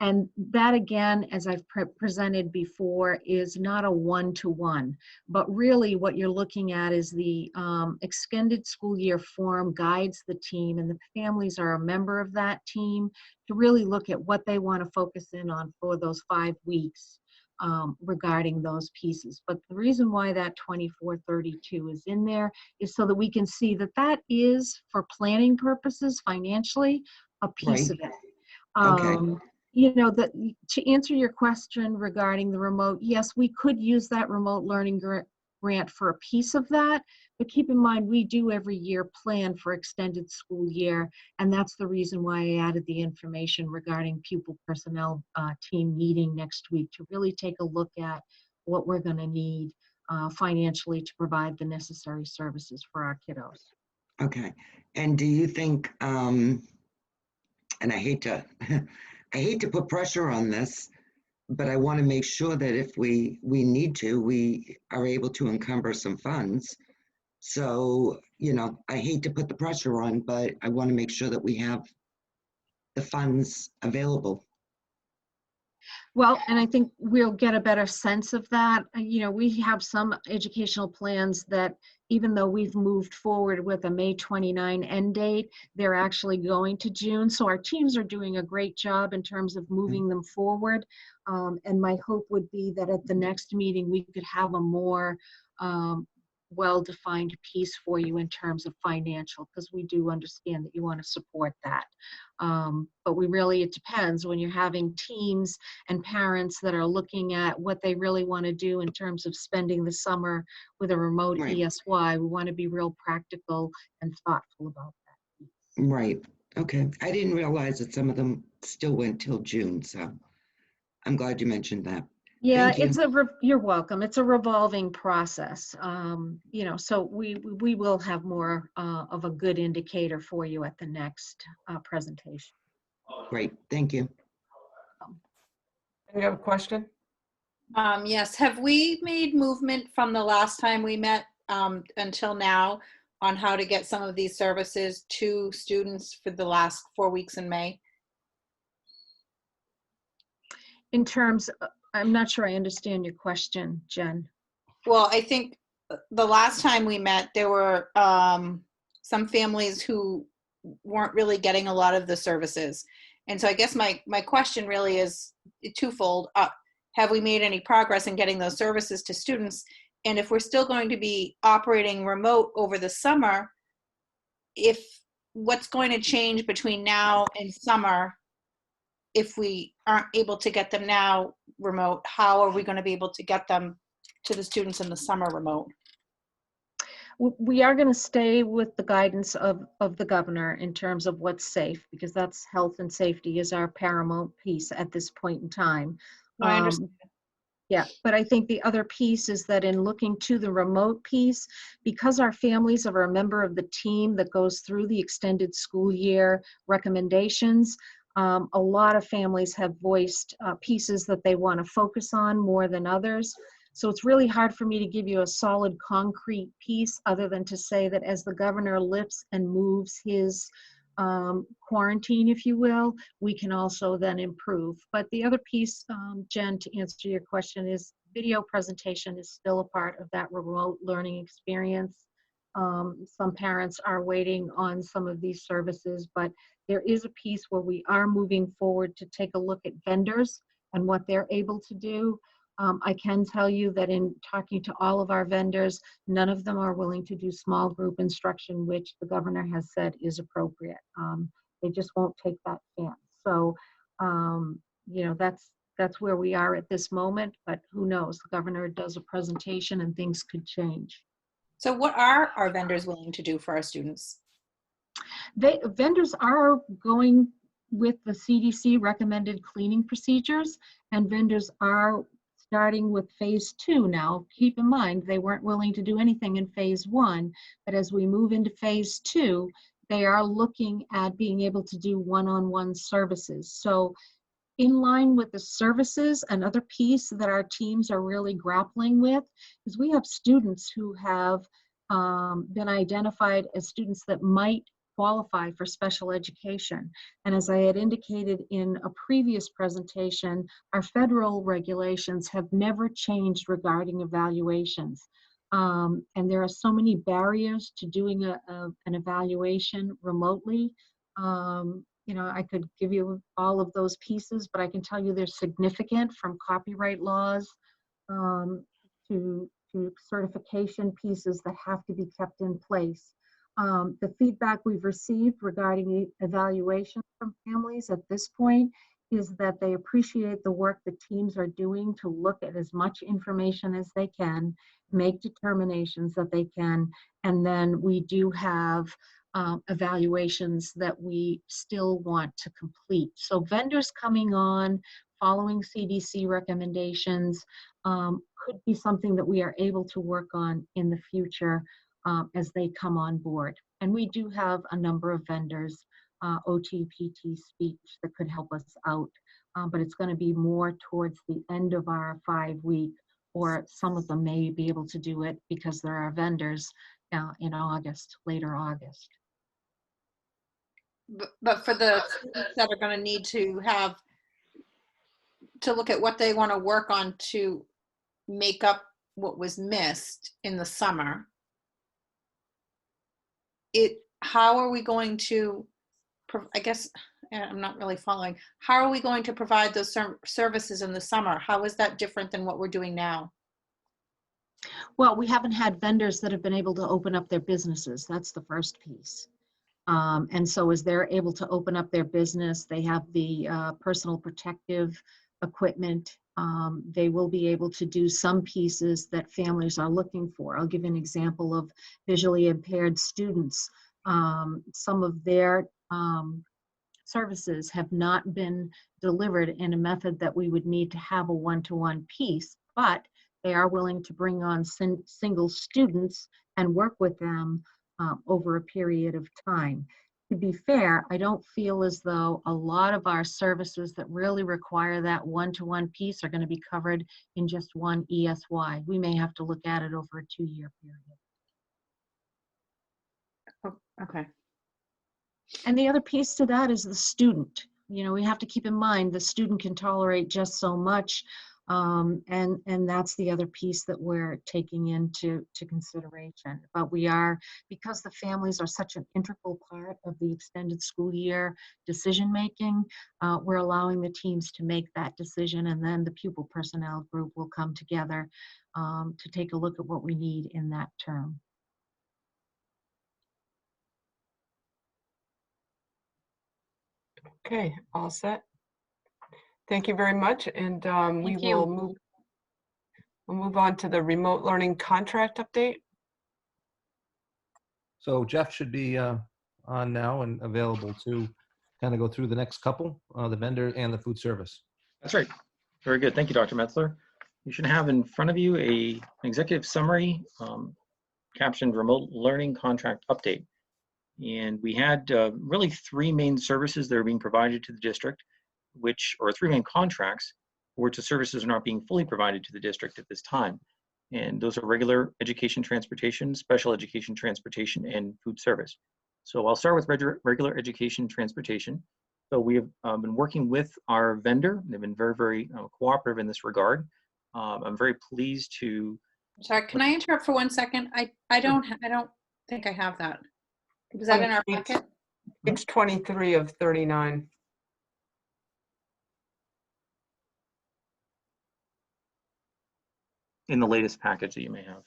And that again, as I've presented before, is not a one-to-one, but really what you're looking at is the extended school year form guides the team, and the families are a member of that team to really look at what they want to focus in on for those 5 weeks regarding those pieces. But the reason why that 24/32 is in there is so that we can see that that is for planning purposes financially a piece of it. Okay. You know, to answer your question regarding the remote, yes, we could use that remote learning grant for a piece of that, but keep in mind we do every year plan for extended school year, and that's the reason why I added the information regarding pupil personnel team meeting next week to really take a look at what we're going to need financially to provide the necessary services for our kiddos. Okay. And do you think, and I hate to I hate to put pressure on this, but I want to make sure that if we need to, we are able to encumber some funds. So, you know, I hate to put the pressure on, but I want to make sure that we have the funds available. Well, and I think we'll get a better sense of that. You know, we have some educational plans that even though we've moved forward with a May 29 end date, they're actually going to June. So our teams are doing a great job in terms of moving them forward. And my hope would be that at the next meeting, we could have a more well-defined piece for you in terms of financial, because we do understand that you want to support that. But it depends when you're having teams and parents that are looking at what they really want to do in terms of spending the summer with a remote ESY. We want to be real practical and thoughtful about that. Right. Okay. I didn't realize that some of them still went till June, so I'm glad you mentioned that. Yeah, Thank you. you're welcome. It's a revolving process. You know, so we will have more of a good indicator for you at the next presentation. Great. Thank you. You have a question? Yes. Have we made movement from the last time we met until now on how to get some of these services to students for the last 4 weeks in May? In terms, I'm not sure I understand your question, Jen. Well, I think the last time we met, there were some families who weren't really getting a lot of the services. And so I guess my question really is twofold. Have we made any progress in getting those services to students? And if we're still going to be operating remote over the summer, what's going to change between now and summer? If we aren't able to get them now remote, how are we going to be able to get them to the students in the summer remote? We are going to stay with the guidance of the governor in terms of what's safe, because that's health and safety is our paramount piece at this point in time. No, I understand. Yeah, but I think the other piece is that in looking to the remote piece, because our families are a member of the team that goes through the extended school year recommendations, a lot of families have voiced pieces that they want to focus on more than others. So it's really hard for me to give you a solid concrete piece other than to say that as the governor lifts and moves his quarantine, if you will, we can also then improve. But the other piece, Jen, to answer your question, is video presentation is still a part of that remote learning experience. Some parents are waiting on some of these services, but there is a piece where we are moving forward to take a look at vendors and what they're able to do. I can tell you that in talking to all of our vendors, none of them are willing to do small group instruction, which the governor has said is appropriate. They just won't take that chance. So, you know, that's where we are at this moment, but who knows? The governor does a presentation and things could change. So what are our vendors willing to do for our students? Vendors are going with the CDC recommended cleaning procedures, and vendors are starting with phase 2 now. Keep in mind, they weren't willing to do anything in phase 1, but as we move into phase 2, they are looking at being able to do one-on-one services. So in line with the services, another piece that our teams are really grappling with is we have students who have been identified as students that might qualify for special education. And as I had indicated in a previous presentation, our federal regulations have never changed regarding evaluations. And there are so many barriers to doing an evaluation remotely. You know, I could give you all of those pieces, but I can tell you they're significant, from copyright laws to certification pieces that have to be kept in place. The feedback we've received regarding evaluation from families at this point is that they appreciate the work the teams are doing to look at as much information as they can, make determinations that they can, and then we do have evaluations that we still want to complete. So vendors coming on, following CDC recommendations, could be something that we are able to work on in the future as they come on board. And we do have a number of vendors, OT, PT, speech, that could help us out. But it's going to be more towards the end of our 5-week, or some of them may be able to do it because there are vendors in August, later August. But for the students that are going to need to have to look at what they want to work on to make up what was missed in the summer, how are we going to, I guess I'm not really following, how are we going to provide those services in the summer? How is that different than what we're doing now? Well, we haven't had vendors that have been able to open up their businesses. That's the first piece. And so as they're able to open up their business, they have the personal protective equipment. They will be able to do some pieces that families are looking for. I'll give you an example of visually impaired students. Some of their services have not been delivered in a method that we would need to have a one-to-one piece, but they are willing to bring on single students and work with them over a period of time. To be fair, I don't feel as though a lot of our services that really require that one-to-one piece are going to be covered in just one ESY. We may have to look at it over a 2-year period. Oh, okay. And the other piece to that is the student. You know, we have to keep in mind the student can tolerate just so much. And that's the other piece that we're taking into consideration. But we are, because the families are such an integral part of the extended school year decision making, we're allowing the teams to make that decision, and then the pupil personnel group will come together to take a look at what we need in that term. Okay, all set. Thank you very much, and we Thank you. will move. We'll move on to the remote learning contract update. So Jeff should be on now and available to kind of go through the next couple, the vendor and the food service. That's right. Very good. Thank you, Dr. Metzler. You should have in front of you an executive summary captioned remote learning contract update. And we had really three main services that are being provided to the district, or three main contracts, which the services are not being fully provided to the district at this time. And those are regular education transportation, special education transportation, and food service. So I'll start with regular education transportation. So we have been working with our vendor. They've been very, very cooperative in this regard. I'm very pleased to. Sorry, can I interrupt for 1 second? I don't think I have that. Was that in our packet? Page 23 of 39. In the latest package that you may have.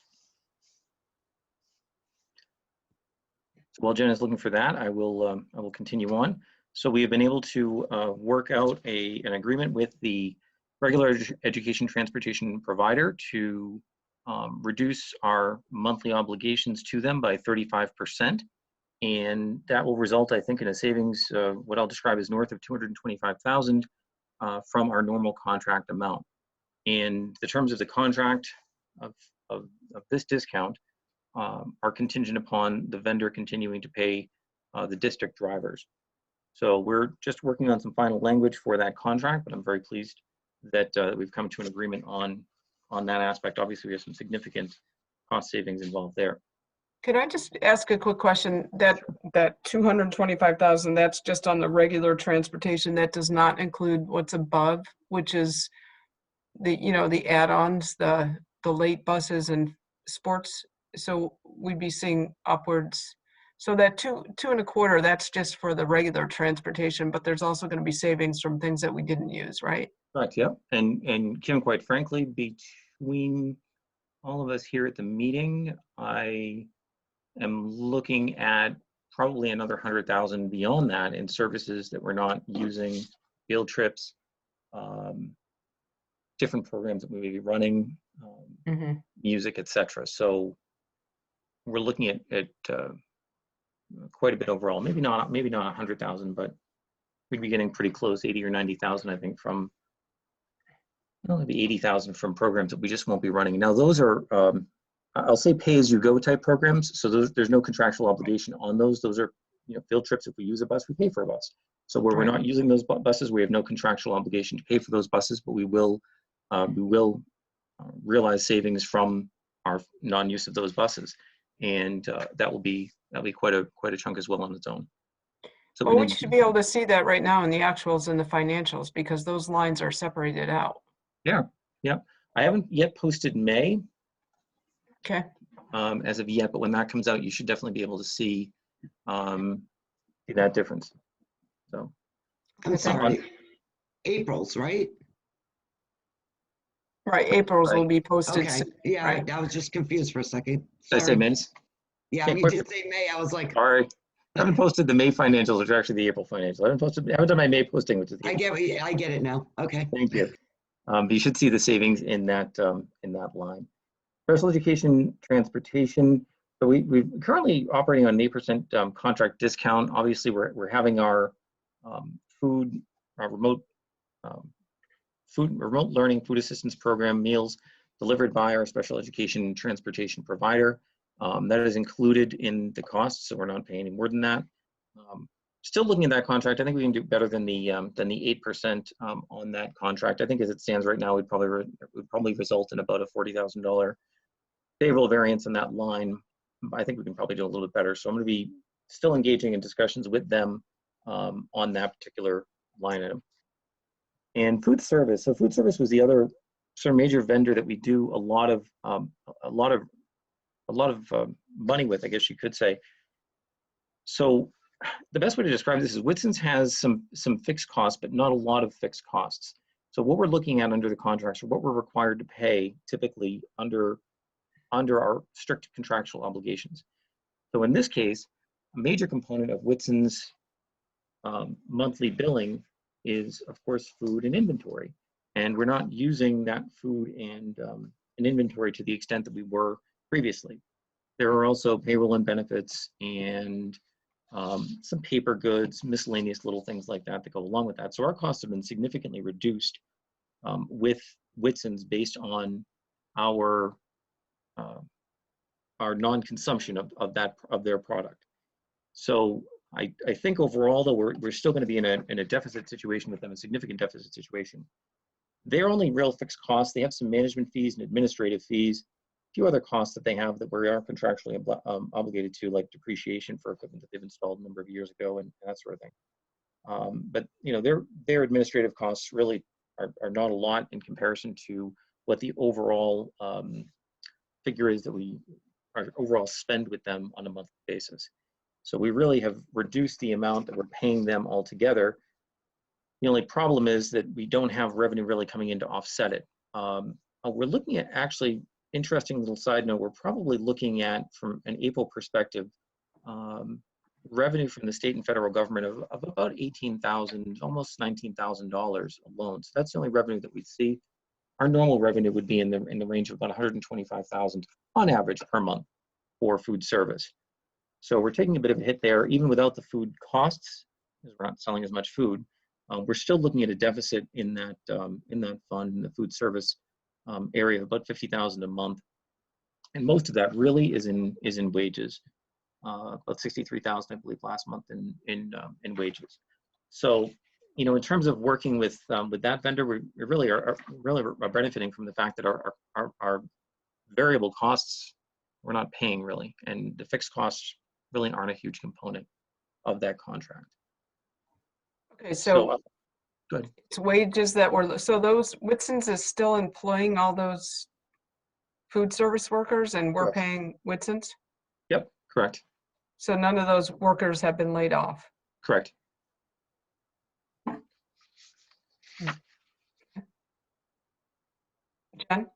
So while Jen is looking for that, I will continue on. So we have been able to work out an agreement with the regular education transportation provider to reduce our monthly obligations to them by 35%. And that will result, I think, in a savings, what I'll describe as north of $225,000 from our normal contract amount. And the terms of the contract of this discount are contingent upon the vendor continuing to pay the district drivers. So we're just working on some final language for that contract, but I'm very pleased that we've come to an agreement on that aspect. Obviously, we have some significant cost savings involved there. Could I just ask a quick question? That 225,000, that's just on the regular transportation. That does not include what's above, which is the add-ons, the late buses and sports. So we'd be seeing upwards. So that two and a quarter, that's just for the regular transportation, but there's also going to be savings from things that we didn't use, right? Correct. Yeah. And Kim, quite frankly, between all of us here at the meeting, I am looking at probably another 100,000 beyond that in services that we're not using, field trips, different programs that we may be running, music, etc. So we're looking at quite a bit overall. Maybe not 100,000, but we'd be getting pretty close, 80 or 90,000, I think, from maybe 80,000 from programs that we just won't be running. Now those are I'll say pay-as-you-go type programs. So there's no contractual obligation on those. Those are field trips. If we use a bus, we pay for a bus. So where we're not using those buses, we have no contractual obligation to pay for those buses, but we will realize savings from our non-use of those buses, and that will be quite a chunk as well on its own. So well, we should be able to see that right now in the actuals and the financials because those lines are separated out. Yeah. I haven't yet posted May. Okay. As of yet, but when that comes out, you should definitely be able to see that difference. So I'm sorry, April's, right? Right, April's will be posted. Okay, yeah, right. I was just confused for a second. Did I say May's? Yeah, you did say May. I was like, sorry. I haven't posted the May financials, which are actually the April financials. I haven't done my May posting, which is the April. I get it now. Okay. Thank you. But you should see the savings in that line. Special education transportation. So we're currently operating on an 8% contract discount. Obviously, we're having our remote learning food assistance program meals delivered by our special education transportation provider. That is included in the cost, so we're not paying any more than that. Still looking at that contract, I think we can do better than the 8% on that contract. I think as it stands right now, would probably result in about a $40,000 favorable variance in that line. I think we can probably do a little bit better. So I'm going to be still engaging in discussions with them on that particular line item. And food service. So food service was the other sort of major vendor that we do a lot of money with, I guess you could say. So the best way to describe this is Whitson's has some fixed costs, but not a lot of fixed costs. So what we're looking at under the contracts, or what we're required to pay typically under our strict contractual obligations. So in this case, a major component of Whitson's monthly billing is, of course, food and inventory. And we're not using that food and an inventory to the extent that we were previously. There are also payroll and benefits and some paper goods, miscellaneous little things like that that go along with that. So our costs have been significantly reduced with Whitson's based on our non-consumption of their product. So I think overall, though, we're still going to be in a deficit situation with them, a significant deficit situation. Their only real fixed costs, they have some management fees and administrative fees, a few other costs that they have that we are contractually obligated to, like depreciation for equipment that they've installed a number of years ago and that sort of thing. But you know, their administrative costs really are not a lot in comparison to what the overall figure is that our overall spend with them on a monthly basis. So we really have reduced the amount that we're paying them altogether. The only problem is that we don't have revenue really coming in to offset it. We're looking at, actually, interesting little side note, we're probably looking at, from an April perspective, revenue from the state and federal government of about $18,000, almost $19,000 alone. So that's the only revenue that we see. Our normal revenue would be in the range of about $125,000 on average per month for food service. So we're taking a bit of a hit there, even without the food costs, because we're not selling as much food. We're still looking at a deficit in that fund, in the food service area, of about $50,000 a month, and most of that really is in wages. About $63,000, I believe, last month in wages. So, you know, in terms of working with that vendor, we really are benefiting from the fact that our variable costs we're not paying really, and the fixed costs really aren't a huge component of that contract. Okay, so good. It's wages that were, so those, Whitson's is still employing all those food service workers and we're paying Whitson's? Yep, correct. So none of those workers have been laid off? Correct. Jen?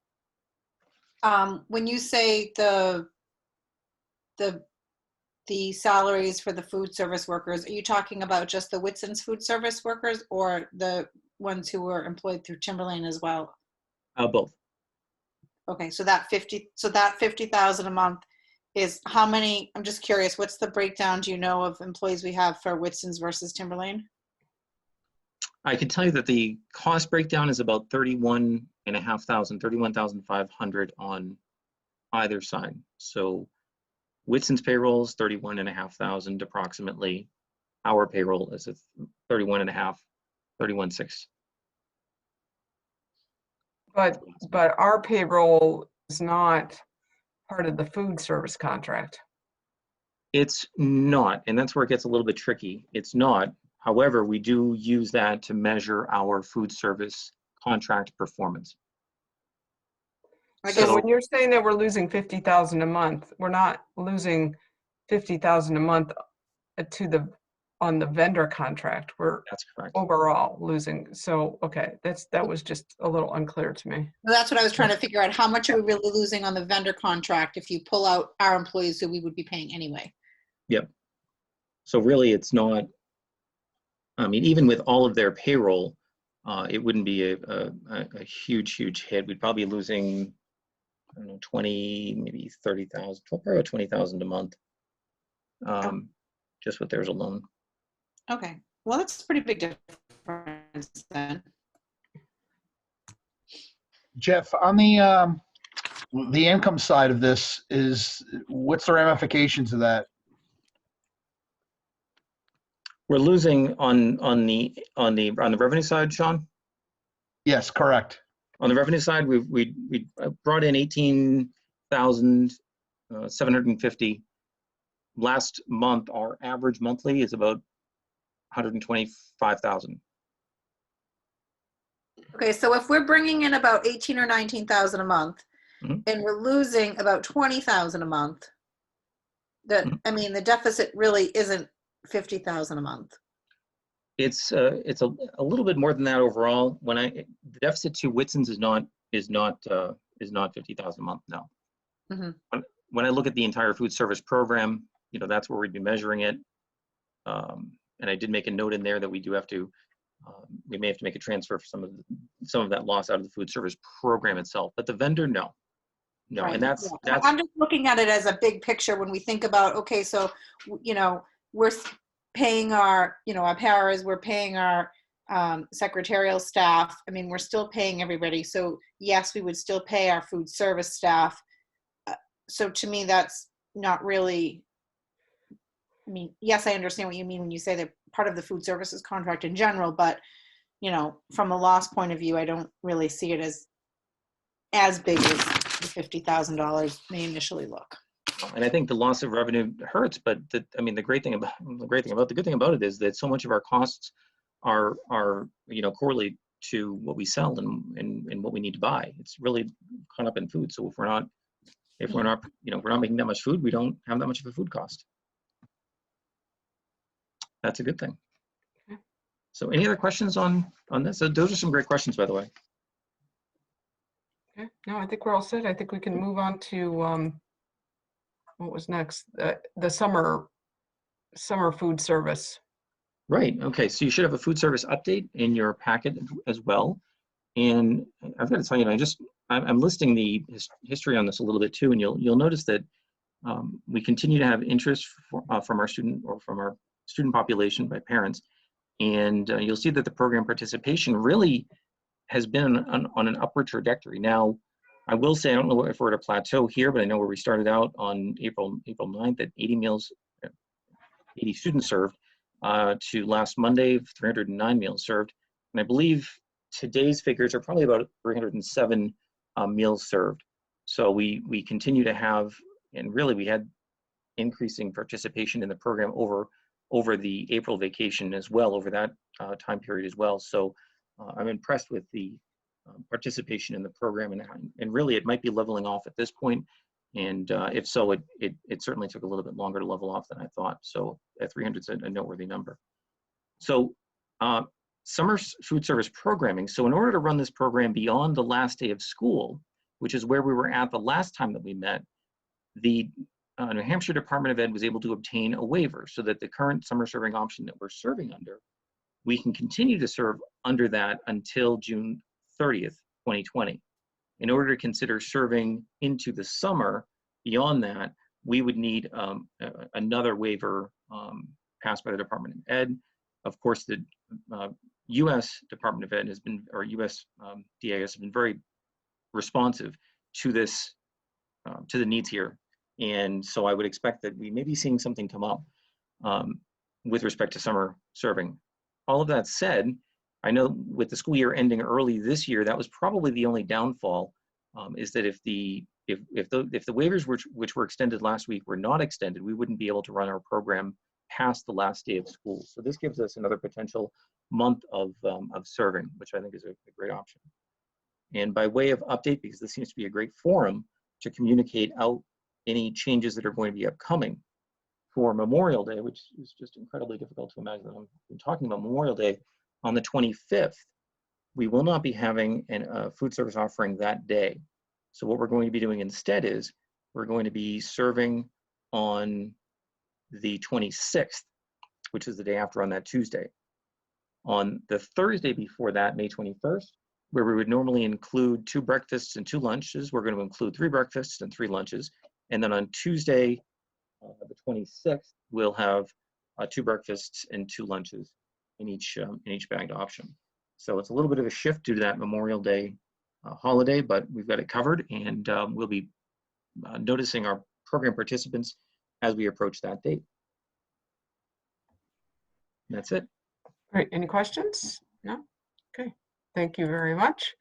When you say the salaries for the food service workers, are you talking about just the Whitson's food service workers or the ones who were employed through Timberlane as well? Both. Okay, so that 50,000 a month is how many? I'm just curious. What's the breakdown? Do you know of employees we have for Whitson's versus Timberlane? I can tell you that the cost breakdown is about 31,500 on either side. So Whitson's payroll is 31,500 approximately. Our payroll is at 31,600. But our payroll is not part of the food service contract. It's not, and that's where it gets a little bit tricky. It's not. However, we do use that to measure our food service contract performance. So when you're saying that we're losing 50,000 a month, we're not losing 50,000 a month on the vendor contract. That's correct. Overall losing. So okay, that was just a little unclear to me. Well, that's what I was trying to figure out. How much are we really losing on the vendor contract if you pull out our employees who we would be paying anyway? Yep. So really, it's not. I mean, even with all of their payroll, it wouldn't be a huge hit. We'd probably be losing, I don't know, 20, maybe 30,000, probably about 20,000 a month, just with theirs alone. Okay, well, that's a pretty big difference then. Jeff, on the income side of this, what's the ramifications of that? We're losing on the revenue side, Sean? Yes, correct. On the revenue side, we brought in 18,750. Last month, our average monthly is about 125,000. Okay, so if we're bringing in about 18 or 19,000 a month, and we're losing about 20,000 a month, I mean, the deficit really isn't 50,000 a month. It's a little bit more than that overall. The deficit to Whitson's is not 50,000 a month. No. When I look at the entire food service program, you know, that's where we'd be measuring it. And I did make a note in there that we do have to, we may have to make a transfer for some of that loss out of the food service program itself. But the vendor, no. no, Right. and that's Yeah. I'm just looking at it as a big picture when we think about, okay, so, you know, we're paying our, you know, our paras, we're paying our secretarial staff. I mean, we're still paying everybody. So yes, we would still pay our food service staff. So to me, that's not really, I mean, yes, I understand what you mean when you say that part of the food services contract in general, but, you know, from a loss point of view, I don't really see it as big as the $50,000 may initially look. And I think the loss of revenue hurts, but I mean, the good thing about it is that so much of our costs are you know, correlate to what we sell and what we need to buy. It's really caught up in food. So if we're not you know, we're not making that much food, we don't have that much of a food cost. That's a good thing. So any other questions on this? So those are some great questions, by the way. Okay. No, I think we're all set. I think we can move on to what was next? The summer food service. Right. Okay. So you should have a food service update in your packet as well. And I've got to tell you, I'm listing the history on this a little bit too, and you'll notice that we continue to have interest from our student population by parents, and you'll see that the program participation really has been on an upward trajectory. Now, I will say I don't know if we're at a plateau here, but I know where we started out on April 9th at 80 students served to last Monday 309 meals served, and I believe today's figures are probably about 307 meals served. So we continue to have, and really we had increasing participation in the program over the April vacation as well, over that time period as well. So I'm impressed with the participation in the program, and really it might be leveling off at this point. And if so, it certainly took a little bit longer to level off than I thought. So at 300 is a noteworthy number. So summer food service programming. So in order to run this program beyond the last day of school, which is where we were at the last time that we met, the New Hampshire Department of Ed was able to obtain a waiver so that the current summer serving option that we're serving under, we can continue to serve under that until June 30th, 2020. In order to consider serving into the summer beyond that, we would need another waiver passed by the Department of Ed. Of course, the U.S. Department of Ed has been, or U.S. DAS has been very responsive to this, to the needs here. And so I would expect that we may be seeing something come up with respect to summer serving. All of that said, I know with the school year ending early this year, that was probably the only downfall, is that if the waivers which were extended last week were not extended, we wouldn't be able to run our program past the last day of school. So this gives us another potential month of serving, which I think is a great option. And by way of update, because this seems to be a great forum to communicate out any changes that are going to be upcoming for Memorial Day, which is just incredibly difficult to imagine that I'm talking about Memorial Day on the 25th. We will not be having a food service offering that day. So what we're going to be doing instead is we're going to be serving on the 26th, which is the day after, on that Tuesday. On the Thursday before that, May 21st, where we would normally include 2 breakfasts and 2 lunches, we're going to include 3 breakfasts and 3 lunches. And then on Tuesday, the 26th, we'll have 2 breakfasts and 2 lunches in each bagged option. So it's a little bit of a shift due to that Memorial Day holiday, but we've got it covered, and we'll be noticing our program participants as we approach that date. And that's it. Great. Any questions? No? Okay. Thank you very much.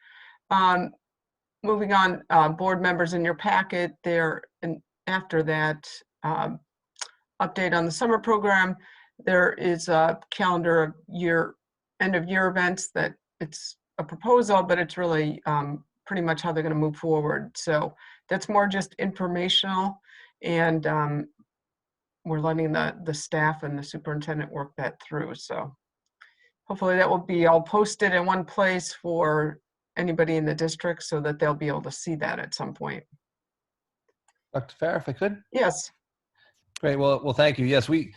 Moving on, board members, in your packet there, and after that update on the summer program, there is a calendar of end of year events that it's a proposal, but it's really pretty much how they're going to move forward. So that's more just informational, and we're letting the staff and the superintendent work that through. So hopefully that will be all posted in one place for anybody in the district so that they'll be able to see that at some point. Dr. Farah, if I could? Yes. Great. Well, thank you. Yes, we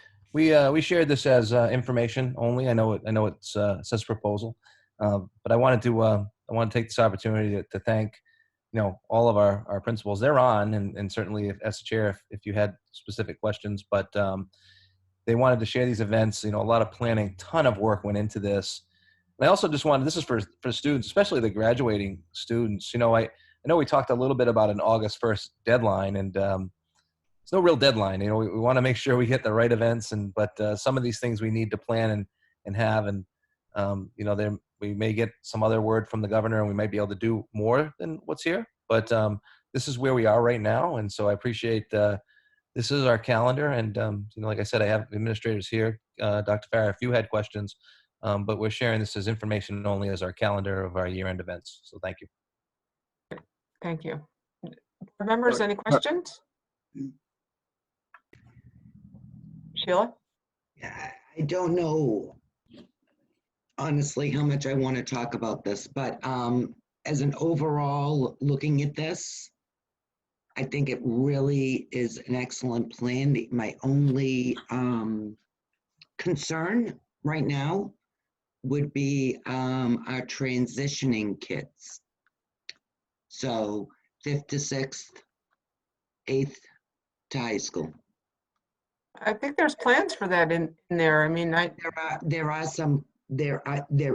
shared this as information only. I know it says proposal, but I wanted to take this opportunity to thank all of our principals, they're on, and certainly if, as chair, if you had specific questions, but they wanted to share these events. A lot of planning, ton of work went into this. And I also just wanted, this is for students, especially the graduating students. I know we talked a little bit about an August 1st deadline, and there's no real deadline. We want to make sure we hit the right events, but some of these things we need to plan and have, and we may get some other word from the governor, and we might be able to do more than what's here. But this is where we are right now, and so I appreciate. This is our calendar, and like I said, I have administrators here. Dr. Farah, if you had questions, but we're sharing this as information only as our calendar of our year-end events. So thank you. Thank you. Members, any questions? Sheila? I don't know, honestly, how much I want to talk about this, but as an overall looking at this, I think it really is an excellent plan. My only concern right now would be our transitioning kids. So 5th to 6th, 8th to high school. I think there's plans for that in there. I mean, there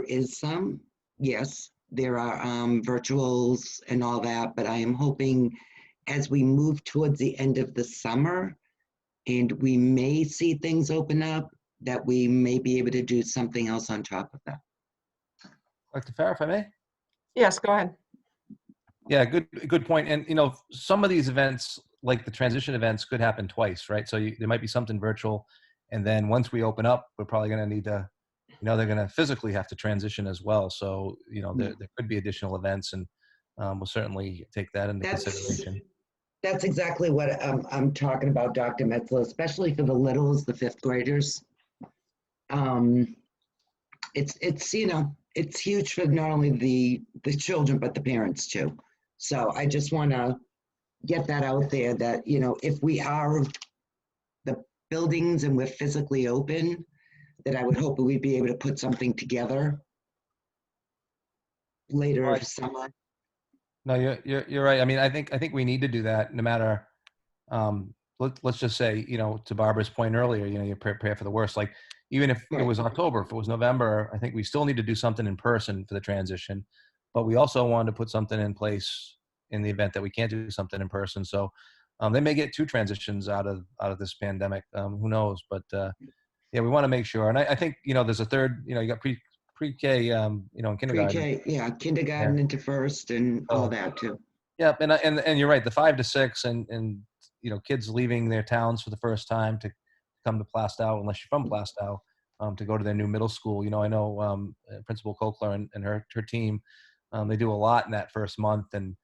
is some, yes. There are virtuals and all that, but I am hoping as we move towards the end of the summer and we may see things open up, that we may be able to do something else on top of that. Dr. Farah, if I may? Yes, go ahead. Yeah, good point. And some of these events, like the transition events, could happen twice, right? So there might be something virtual, and then once we open up, we're probably going to need to, they're going to physically have to transition as well. So there could be additional events, and we'll certainly take that into consideration. That's exactly what I'm talking about, Dr. Metzler, especially for the littles, the 5th graders. It's huge for not only the children, but the parents too. So I just want to get that out there that, if we are the buildings and we're physically open, that I would hope that we'd be able to put something together later this summer. No, you're right. I mean, I think we need to do that no matter, let's just say, to Barbara's point earlier, you prepare for the worst. Like, even if it was October, if it was November, I think we still need to do something in person for the transition, but we also want to put something in place in the event that we can't do something in person. So they may get 2 transitions out of this pandemic. Who knows? But yeah, we want to make sure. And I think, there's a third, you got pre-K, and kindergarten. Pre-K, yeah, kindergarten into first and all that too. Yeah, and you're right. The 5 to 6 and kids leaving their towns for the first time to come to Plastow, unless you're from Plastow, to go to their new middle school. I know Principal Kokler and her team, they do a lot in that first month, and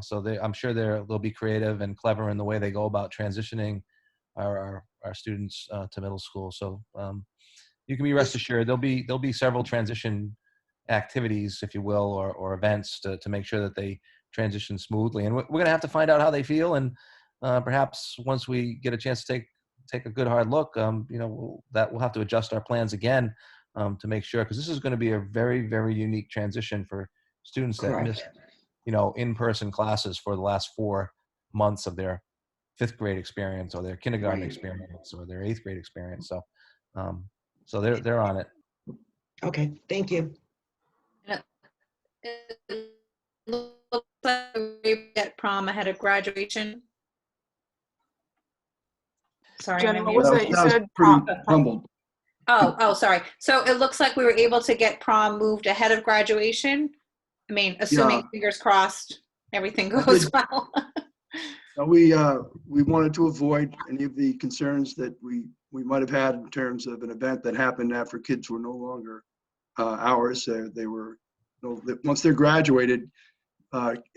so I'm sure they'll be creative and clever in the way they go about transitioning our students to middle school. So you can be rest assured there'll be several transition activities, if you will, or events to make sure that they transition smoothly. And we're going to have to find out how they feel, and perhaps once we get a chance to take a good hard look, we'll have to adjust our plans again to make sure, because this is going to be a very, very unique transition for students that missed in-person classes for the last 4 months of their 5th grade experience, or their kindergarten experience, or their 8th grade experience. So so they're on it. Okay, thank you. It looks like we get prom ahead of graduation. Sorry, Jen, what was that? You said prom. Humbled. Oh, sorry. So it looks like we were able to get prom moved ahead of graduation. I mean, assuming fingers crossed, everything goes well. We wanted to avoid any of the concerns that we might have had in terms of an event that happened after kids were no longer ours. They were, once they're graduated,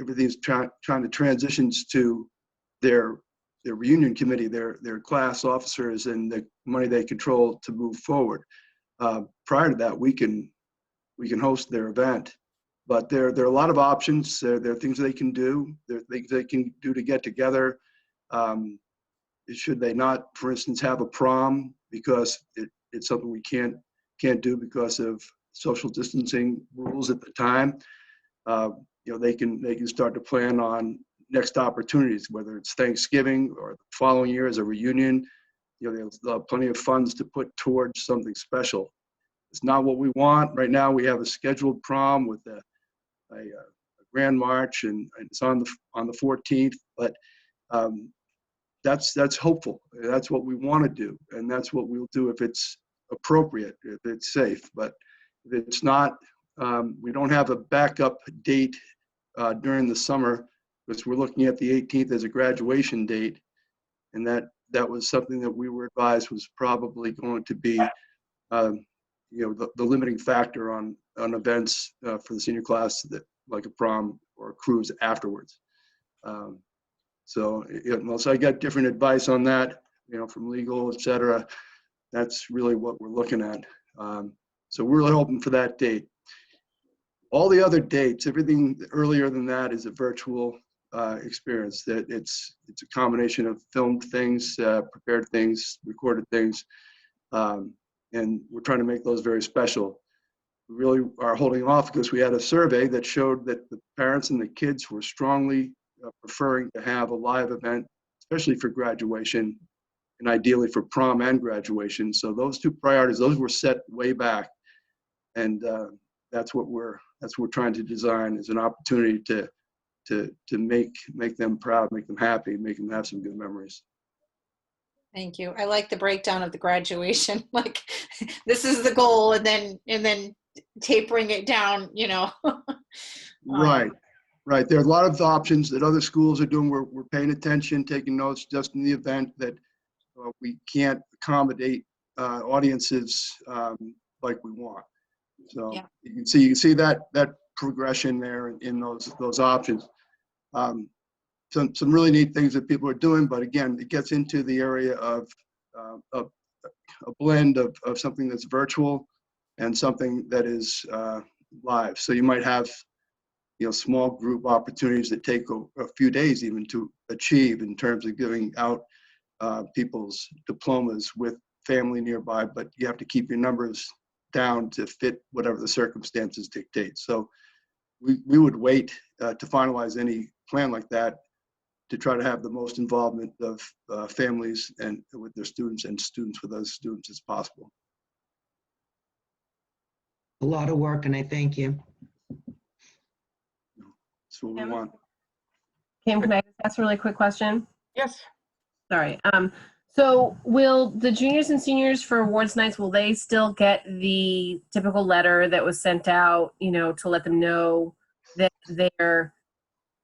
everything's trying to transitions to their reunion committee, their class officers, and the money they control to move forward. Prior to that, we can host their event, but there are a lot of options. There are things they can do. There are things they can do to get together. Should they not, for instance, have a prom because it's something we can't do because of social distancing rules at the time? they can start to plan on next opportunities, whether it's Thanksgiving or the following year as a reunion. They'll have plenty of funds to put towards something special. It's not what we want right now. We have a scheduled prom with a grand march, and it's on the 14th. But that's hopeful. That's what we want to do, and that's what we'll do if it's appropriate, if it's safe. But if it's not, we don't have a backup date during the summer, because we're looking at the 18th as a graduation date, and that was something that we were advised was probably going to be the limiting factor on events for the senior class, that like a prom or a cruise afterwards. So I got different advice on that, from legal, et cetera. That's really what we're looking at. So we're really hoping for that date. All the other dates, everything earlier than that is a virtual experience. That it's a combination of filmed things, prepared things, recorded things, and we're trying to make those very special. We really are holding off because we had a survey that showed that the parents and the kids were strongly preferring to have a live event, especially for graduation, and ideally for prom and graduation. So those two priorities, those were set way back, and that's what we're trying to design, is an opportunity to make them proud, make them happy, make them have some good memories. Thank you. I like the breakdown of the graduation. Like, this is the goal, and then tapering it down, Right. There are a lot of options that other schools are doing. We're paying attention, taking notes, just in the event that we can't accommodate audiences like we want. So yeah. you can see that progression there in those options. Some really neat things that people are doing, but again, it gets into the area of a blend of something that's virtual and something that is live. So you might have small group opportunities that take a few days even to achieve, in terms of giving out people's diplomas with family nearby, but you have to keep your numbers down to fit whatever the circumstances dictate. So we would wait to finalize any plan like that, to try to have the most involvement of families and with their students, and students with those students as possible. A lot of work, and I thank you. That's what we want. Kim, can I just ask a really quick question? Yes. Sorry. So will the juniors and seniors for awards nights, will they still get the typical letter that was sent out, to let them know that they're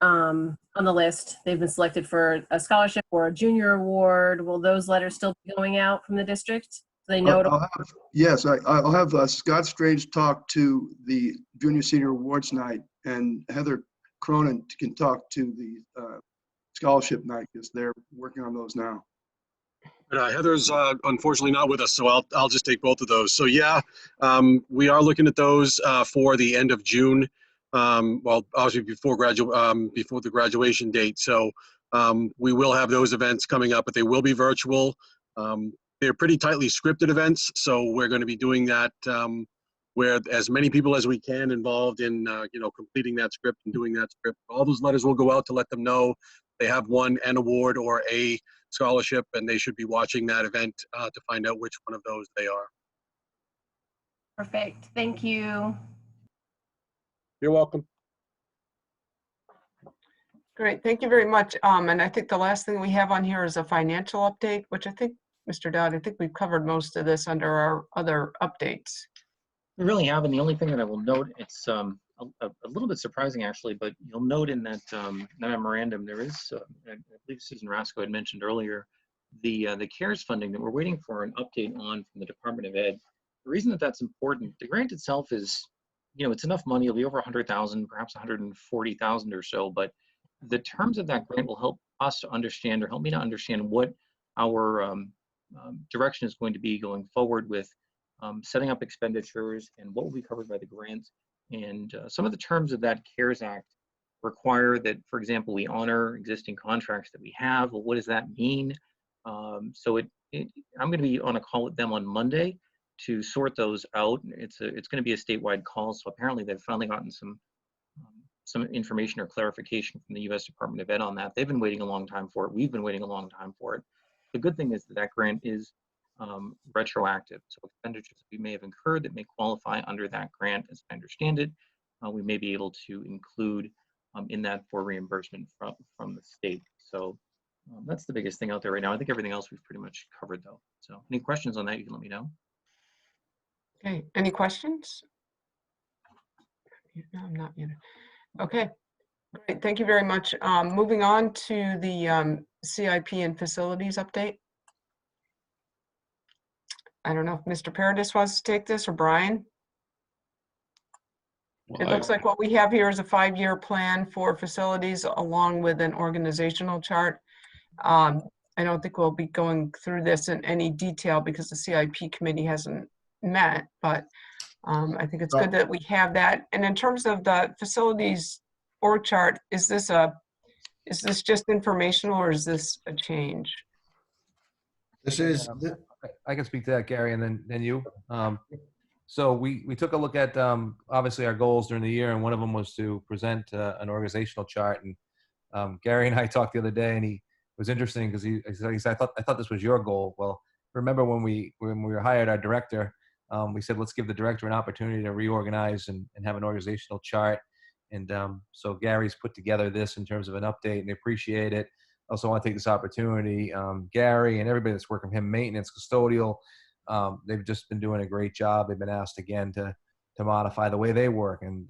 on the list, they've been selected for a scholarship or a junior award? Will those letters still be going out from the district? So they know. I'll have Scott Strange talk to the junior senior awards night, and Heather Cronin can talk to the scholarship night, because they're working on those now. But Heather's unfortunately not with us, so I'll just take both of those. So yeah, we are looking at those for the end of June. Well, obviously before the graduation date. So we will have those events coming up, but they will be virtual. They're pretty tightly scripted events, so we're going to be doing that where as many people as we can involved in completing that script and doing that script. All those letters will go out to let them know they have won an award or a scholarship, and they should be watching that event to find out which one of those they are. Perfect. Thank you. You're welcome. Great. Thank you very much. And I think the last thing we have on here is a financial update, which I think, Mr. Dowd, I think we've covered most of this under our other updates. We really have, and the only thing that I will note, it's a little bit surprising actually, but you'll note in that, memorandum there is, I believe Susan Rasco had mentioned earlier, the CARES funding that we're waiting for an update on from the Department of Ed. The reason that that's important, the grant itself is, it's enough money. It'll be over 100,000, perhaps 140,000 or so, but the terms of that grant will help us to understand, or help me to understand, what our direction is going to be going forward with setting up expenditures and what will be covered by the grant. And some of the terms of that CARES Act require that, for example, we honor existing contracts that we have. Well, what does that mean? So I'm going to be on a call with them on Monday to sort those out. It's going to be a statewide call, so apparently they've finally gotten some some information or clarification from the U.S. Department of Ed on that. They've been waiting a long time for it. We've been waiting a long time for it. The good thing is that that grant is retroactive. So expenditures we may have incurred that may qualify under that grant, as I understand it, we may be able to include in that for reimbursement from the state. So that's the biggest thing out there right now. I think everything else we've pretty much covered though. So any questions on that, you can let me know. Okay, any questions? No, I'm not muted. Okay, great, thank you very much. Moving on to the CIP and facilities update. I don't know if Mr. Paradis wants to take this or Brian. It looks like what we have here is a 5-year plan for facilities along with an organizational chart. I don't think we'll be going through this in any detail because the CIP committee hasn't met, but I think it's good that we have that. And in terms of the facilities org chart, is this just informational or is this a change? This is, I can speak to that, Gary, and then you. So we took a look at obviously our goals during the year, and one of them was to present an organizational chart. And Gary and I talked the other day, and he was interesting because he said, I thought this was your goal. Well, remember when we hired our director, we said let's give the director an opportunity to reorganize and have an organizational chart. And so Gary's put together this in terms of an update, and they appreciate it. Also want to take this opportunity, Gary and everybody that's working with him, maintenance, custodial, they've just been doing a great job. They've been asked again to modify the way they work, and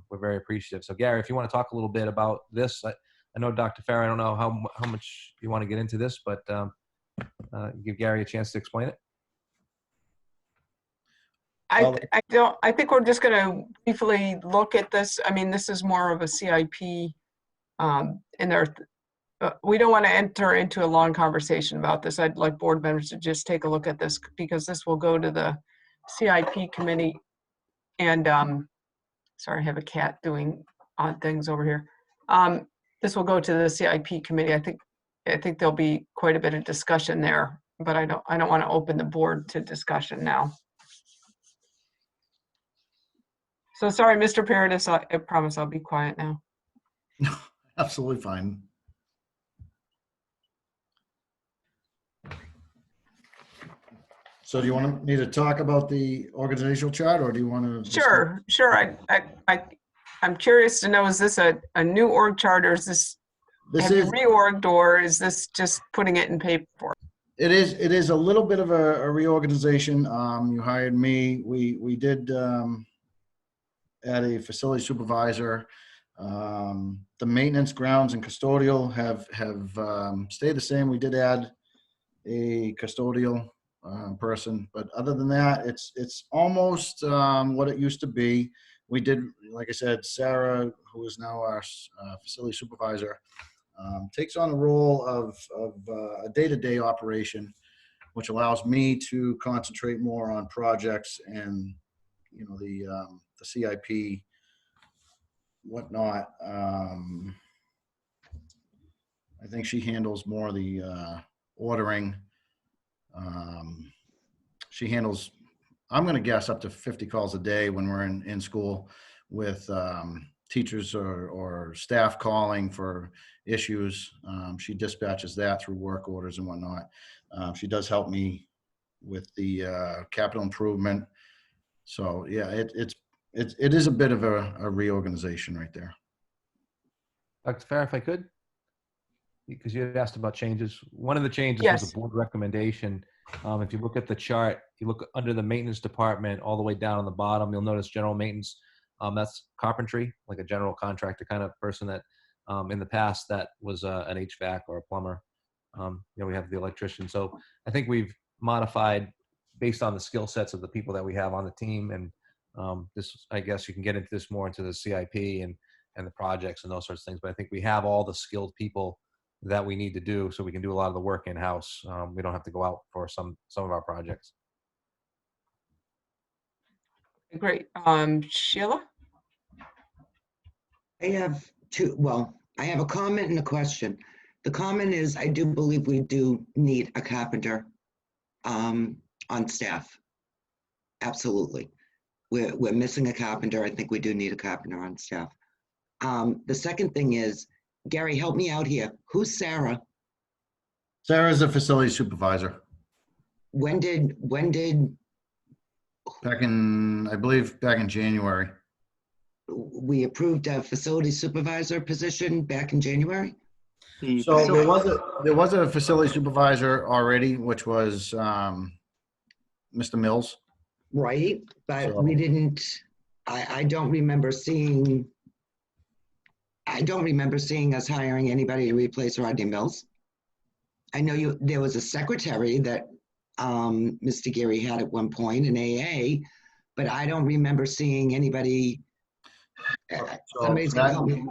we're very appreciative. So Gary, if you want to talk a little bit about this, I know Dr. Farah, I don't know how much you want to get into this, but give Gary a chance to explain it. I think we're just going to briefly look at this. I mean, this is more of a CIP, and we don't want to enter into a long conversation about this. I'd like board members to just take a look at this because this will go to the CIP committee. And sorry, I have a cat doing odd things over here. This will go to the CIP committee. I think there'll be quite a bit of discussion there, but I don't want to open the board to discussion now. So sorry, Mr. Paradis, I promise I'll be quiet now. Absolutely fine. so do you want me to talk about the organizational chart, or do you want to? Sure. I'm curious to know, is this a new org chart, or is this have you reorged, or is this just putting it in paper? It is a little bit of a reorganization. You hired me. We did add a facility supervisor. The maintenance, grounds, and custodial have stayed the same. We did add a custodial person, but other than that, it's almost what it used to be. We did, like I said, Sarah, who is now our facility supervisor, takes on the role of a day-to-day operation, which allows me to concentrate more on projects and the CIP, whatnot. I think she handles more of the ordering. She handles, I'm going to guess, up to 50 calls a day when we're in school with teachers or staff calling for issues. She dispatches that through work orders and whatnot. She does help me with the capital improvement. So yeah, it is a bit of a reorganization right there. Dr. Farah, if I could, because you had asked about changes. One of the changes was a board recommendation. If you look at the chart, you look under the maintenance department all the way down on the bottom, you'll notice general maintenance. That's carpentry, like a general contractor kind of person that in the past that was an HVAC or a plumber. We have the electrician. So I think we've modified based on the skill sets of the people that we have on the team. And this, I guess you can get into this more into the CIP and the projects and those sorts of things. But I think we have all the skilled people that we need to do so we can do a lot of the work in-house. We don't have to go out for some of our projects. Great. Sheila? I have I have a comment and a question. The comment is, I do believe we do need a carpenter on staff. Absolutely. We're missing a carpenter. I think we do need a carpenter on staff. The second thing is, Gary, help me out here. Who's Sarah? Sarah's a facility supervisor. When did, Back in, I believe, back in January. we approved a facility supervisor position back in January? So there was a facility supervisor already, which was Mr. Mills. Right, but So- we didn't, I don't remember seeing us hiring anybody to replace Rodney Mills. I know there was a secretary that Mr. Geary had at one point, an AA, but I don't remember seeing anybody. Somebody's gonna help me.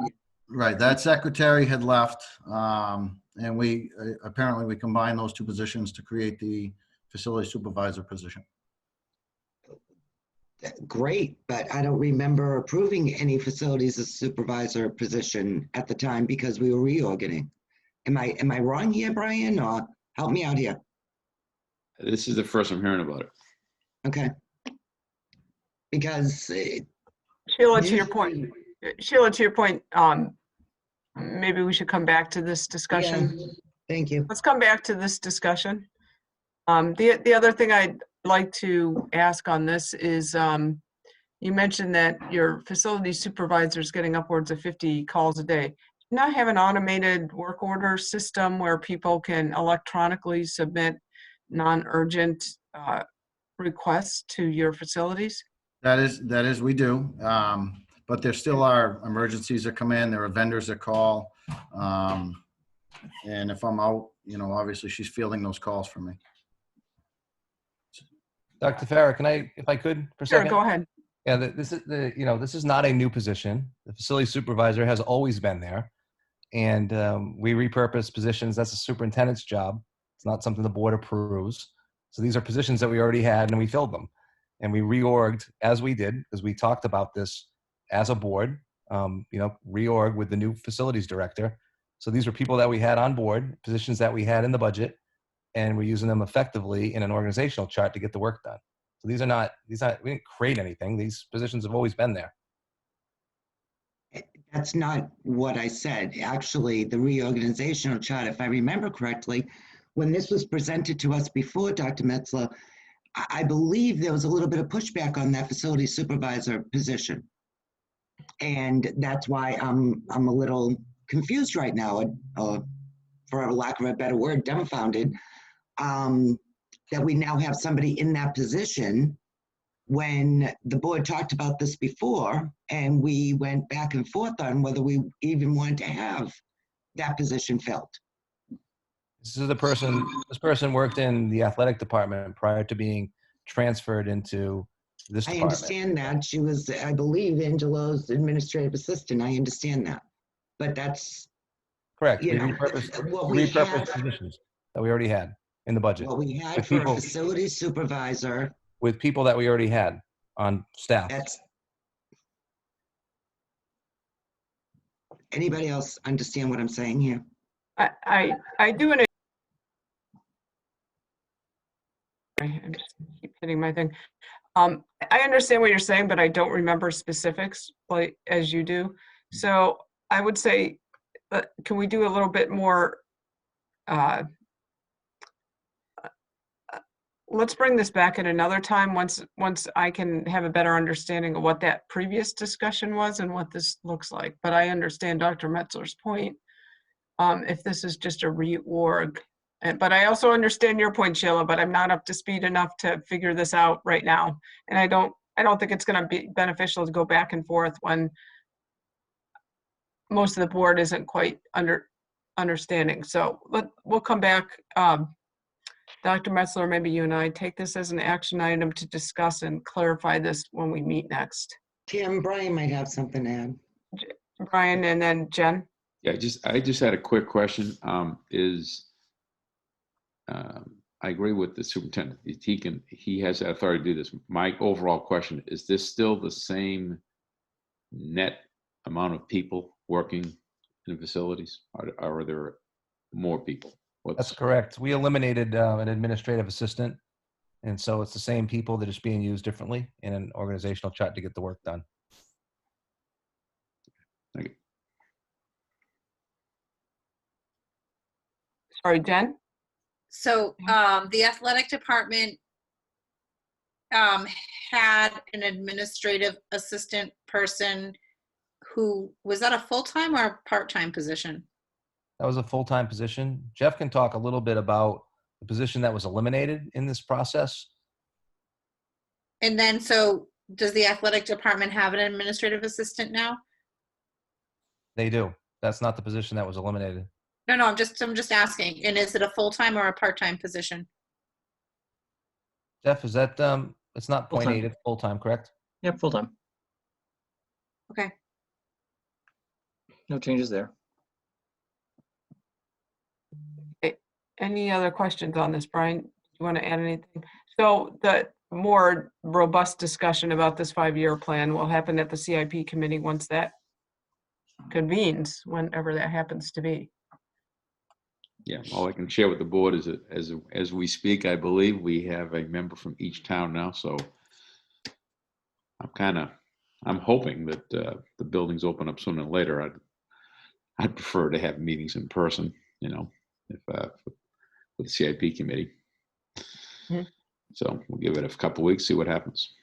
Right, that secretary had left, and we apparently we combined those two positions to create the facility supervisor position. Great, but I don't remember approving any facilities supervisor position at the time because we were reorganizing. Am I wrong here, Brian, or help me out here? This is the first I'm hearing about it. Okay. Because Sheila, to your point, maybe we should come back to this discussion. Yeah, thank you. Let's come back to this discussion. The other thing I'd like to ask on this is, you mentioned that your facility supervisor is getting upwards of 50 calls a day. Do you not have an automated work order system where people can electronically submit non-urgent requests to your facilities? That is, we do. But there still are emergencies that come in. There are vendors that call. And if I'm out, obviously she's fielding those calls for me. Dr. Farah, can I, if I could, for a Sure, second? go ahead. Yeah, this is not a new position. The facility supervisor has always been there. And we repurpose positions. That's the superintendent's job. It's not something the board approves. So these are positions that we already had and we filled them. And we reorged as we did, because we talked about this as a board, reorg with the new facilities director. So these were people that we had on board, positions that we had in the budget, and we're using them effectively in an organizational chart to get the work done. So these are we didn't create anything. These positions have always been there. That's not what I said. Actually, the reorganizational chart, if I remember correctly, when this was presented to us before, Dr. Metzler, I believe there was a little bit of pushback on that facility supervisor position. And that's why I'm a little confused right now, for a lack of a better word, dumbfounded, that we now have somebody in that position when the board talked about this before and we went back and forth on whether we even wanted to have that position filled. This person worked in the athletic department prior to being transferred into this I department. understand that. She was, I believe, Angelo's administrative assistant. I understand that. But that's, Correct. you We know, repurposed positions that we already had in the budget. what we had with for people, a facility supervisor. with people that we already had on staff. Anybody else understand what I'm saying here? I do. I'm just keep hitting my thing. I understand what you're saying, but I don't remember specifics like as you do. So I would say, can we do a little bit more? Let's bring this back at another time once I can have a better understanding of what that previous discussion was and what this looks like. But I understand Dr. Metzler's point. If this is just a reorg. But I also understand your point, Sheila, but I'm not up to speed enough to figure this out right now. And I don't think it's going to be beneficial to go back and forth when most of the board isn't quite understanding. So we'll come back. Dr. Metzler, maybe you and I take this as an action item to discuss and clarify this when we meet next. Tim, Brian might have something to add. Brian and then Jen. Yeah, I just had a quick question. I agree with the superintendent. He has the authority to do this. My overall question is: this still the same net amount of people working in facilities, or are there more people? That's correct. We eliminated an administrative assistant, and so it's the same people that are just being used differently in an organizational chart to get the work done. Thank you. Sorry, Jen? So the athletic department had an administrative assistant person who, was that a full-time or a part-time position? That was a full-time position. Jeff can talk a little bit about the position that was eliminated in this process. And then, so does the athletic department have an administrative assistant now? They do. That's not the position that was eliminated. No, I'm just asking. And is it a full-time or a part-time position? Jeff, is that, it's not Full-time. .8, it's full-time, correct? Yep, full-time. Okay. No changes there. Any other questions on this, Brian? Do you want to add anything? So the more robust discussion about this 5-year plan will happen at the CIP committee once that convenes, whenever that happens to be. Yeah, all I can share with the board is that as we speak, I believe we have a member from each town now. So I'm hoping that the buildings open up sooner than later. I'd prefer to have meetings in person, you know, if with the CIP committee. Mhm. So we'll give it a couple of weeks, see what happens.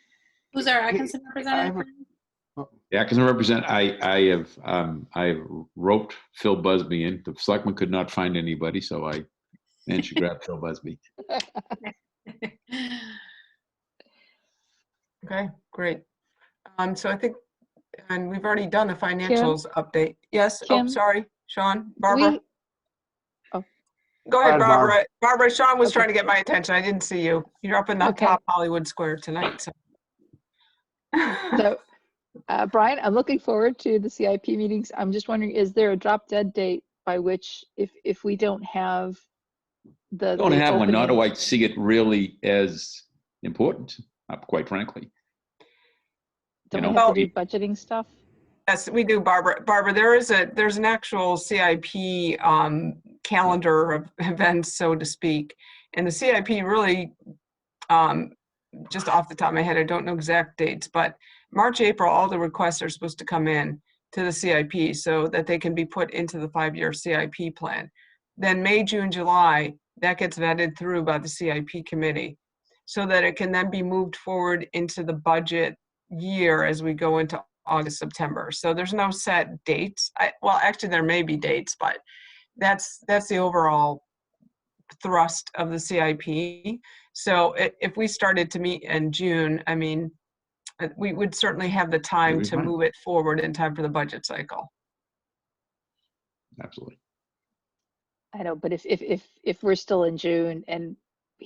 Who's our Atkinson representative? The Atkinson representative, I have roped Phil Busby in. The selectman could not find anybody, so I managed to grab Phil Busby. Okay, great. So I think, and we've already done the financials update. Yes, oh, Kim? sorry, Sean, Barbara. Oh. Go ahead, Go ahead, Barb. Barbara. Barbara, Sean was trying to get my attention. I didn't see you. You're up in the Okay. top Hollywood Square tonight. So. So, Brian, I'm looking forward to the CIP meetings. I'm just wondering, is there a drop dead date by which, if we don't have the Don't have one, nor do opening- I see it really as important, quite frankly. don't You we know, have to do budgeting stuff? Yes, we do, Barbara. Barbara, there's an actual CIP calendar of events, so to speak. And the CIP really, just off the top of my head, I don't know exact dates, but March, April, all the requests are supposed to come in to the CIP so that they can be put into the 5-year CIP plan. Then May, June, July, that gets vetted through by the CIP committee so that it can then be moved forward into the budget year as we go into August, September. So there's no set dates. Well, actually there may be dates, but that's the overall thrust of the CIP. So if we started to meet in June, I mean, we would certainly have the time That'd be to fine. move it forward in time for the budget cycle. Absolutely. I know, but if we're still in June and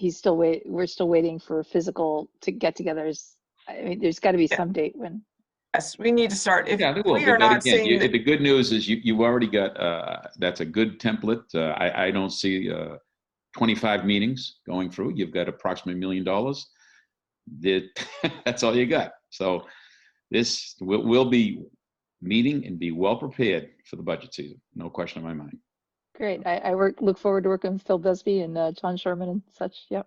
we're still waiting for physical to get togethers, I mean, there's got to be some date when. Yes, we need to start. If Yeah, there will we be, are but not again, seeing, the good news is you've already got, that's a good template. I don't see 25 meetings going through. You've got approximately $1 million. That's all you got. So this will be meeting and be well prepared for the budget season. No question in my mind. Great. I look forward to working with Phil Busby and John Sherman and such. Yep.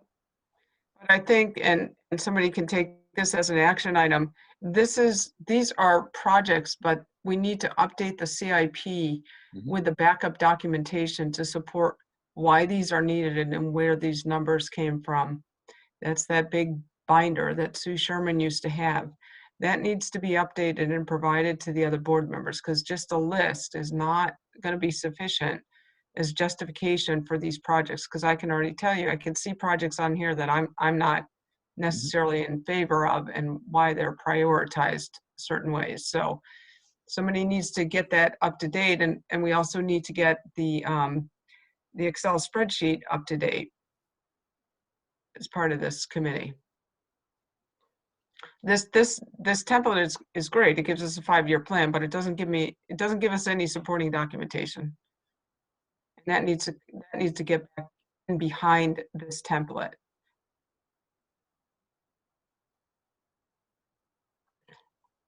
but I think, and somebody can take this as an action item, these are projects, but we need to update the CIP with the backup documentation to support why these are needed and where these numbers came from. That's that big binder that Sue Sherman used to have. That needs to be updated and provided to the other board members because just a list is not going to be sufficient as justification for these projects. Because I can already tell you, I can see projects on here that I'm not necessarily in favor of and why they're prioritized certain ways. So somebody needs to get that up to date, and we also need to get the Excel spreadsheet up to date as part of this committee. This template is great. It gives us a 5-year plan, but it doesn't give us any supporting documentation. And that needs to get back in behind this template.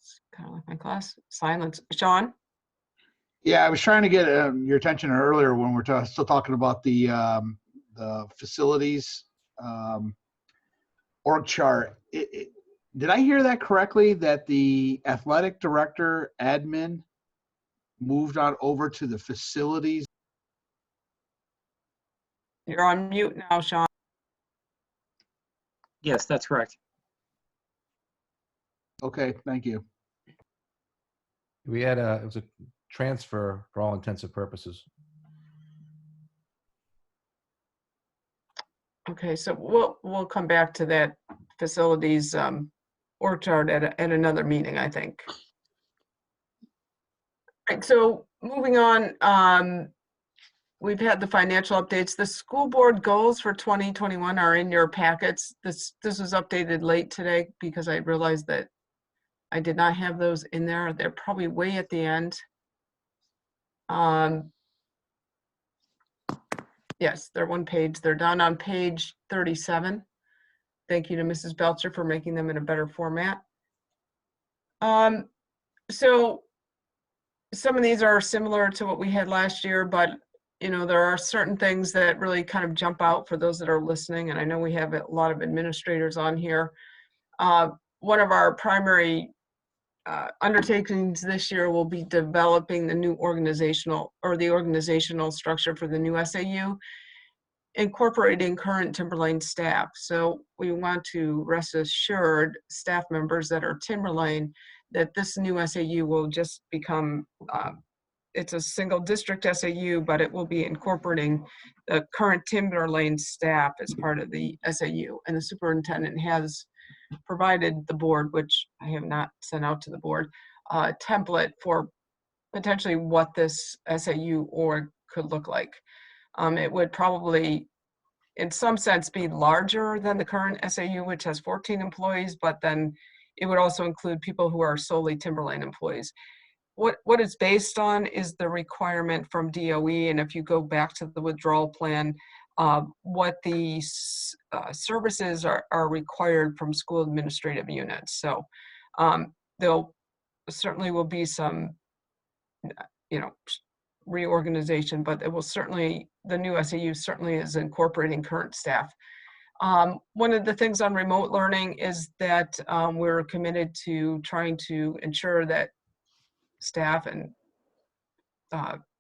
It's kind of like my class. Silence. Sean? Yeah, I was trying to get your attention earlier when we're still talking about the facilities org chart. Did I hear that correctly, that the athletic director admin moved on over to the facilities. You're on mute now, Sean. Yes, that's correct. Okay, thank you. We had it was a transfer for all intensive purposes. Okay, so we'll come back to that facilities org chart at another meeting, I think. Right, so moving on, we've had the financial updates. The school board goals for 2021 are in your packets. This was updated late today because I realized that I did not have those in there. They're probably way at the end. Yes, they're one page. They're down on page 37. Thank you to Mrs. Belcher for making them in a better format. So some of these are similar to what we had last year, but you know, there are certain things that really kind of jump out for those that are listening. And I know we have a lot of administrators on here. One of our primary undertakings this year will be developing the new organizational structure for the new SAU, incorporating current Timberlane staff. So we want to rest assured staff members that are Timberlane that this new SAU will just become, it's a single district SAU, but it will be incorporating the current Timberlane staff as part of the SAU. And the superintendent has provided the board, which I have not sent out to the board, a template for potentially what this SAU org could look like. It would probably, in some sense, be larger than the current SAU, which has 14 employees, but then it would also include people who are solely Timberlane employees. What it's based on is the requirement from DOE, and if you go back to the withdrawal plan, what the services are required from school administrative units. So there'll certainly will be some, you know, reorganization, but it will certainly, the new SAU certainly is incorporating current staff. One of the things on remote learning is that we're committed to trying to ensure that staff and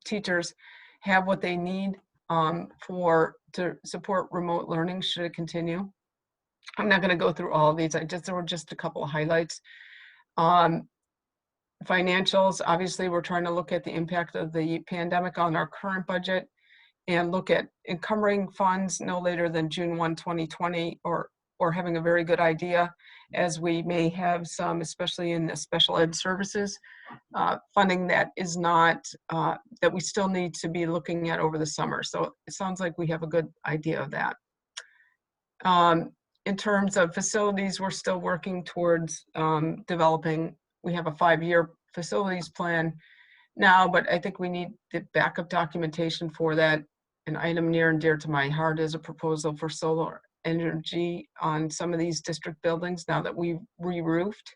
teachers have what they need to support remote learning should it continue. I'm not going to go through all of these. There were just a couple of highlights. Financials, obviously, we're trying to look at the impact of the pandemic on our current budget and look at encumbering funds no later than June 1, 2020, or having a very good idea, as we may have some, especially in the special ed services, funding that is not, that we still need to be looking at over the summer. So it sounds like we have a good idea of that. In terms of facilities, we're still working towards developing, we have a 5-year facilities plan now, but I think we need the backup documentation for that. An item near and dear to my heart is a proposal for solar energy on some of these district buildings now that we've re-roofed.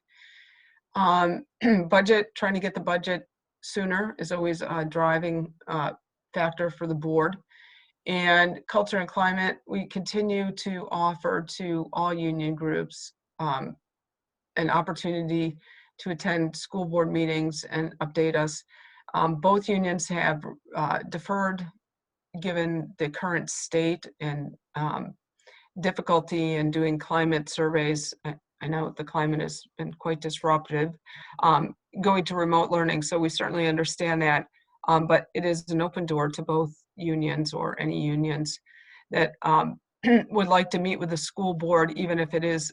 Budget, trying to get the budget sooner is always a driving factor for the board. And culture and climate, we continue to offer to all union groups an opportunity to attend school board meetings and update us. Both unions have deferred given the current state and difficulty in doing climate surveys. I know the climate has been quite disruptive, going to remote learning. So we certainly understand that, but it is an open door to both unions or any unions that would like to meet with the school board, even if it is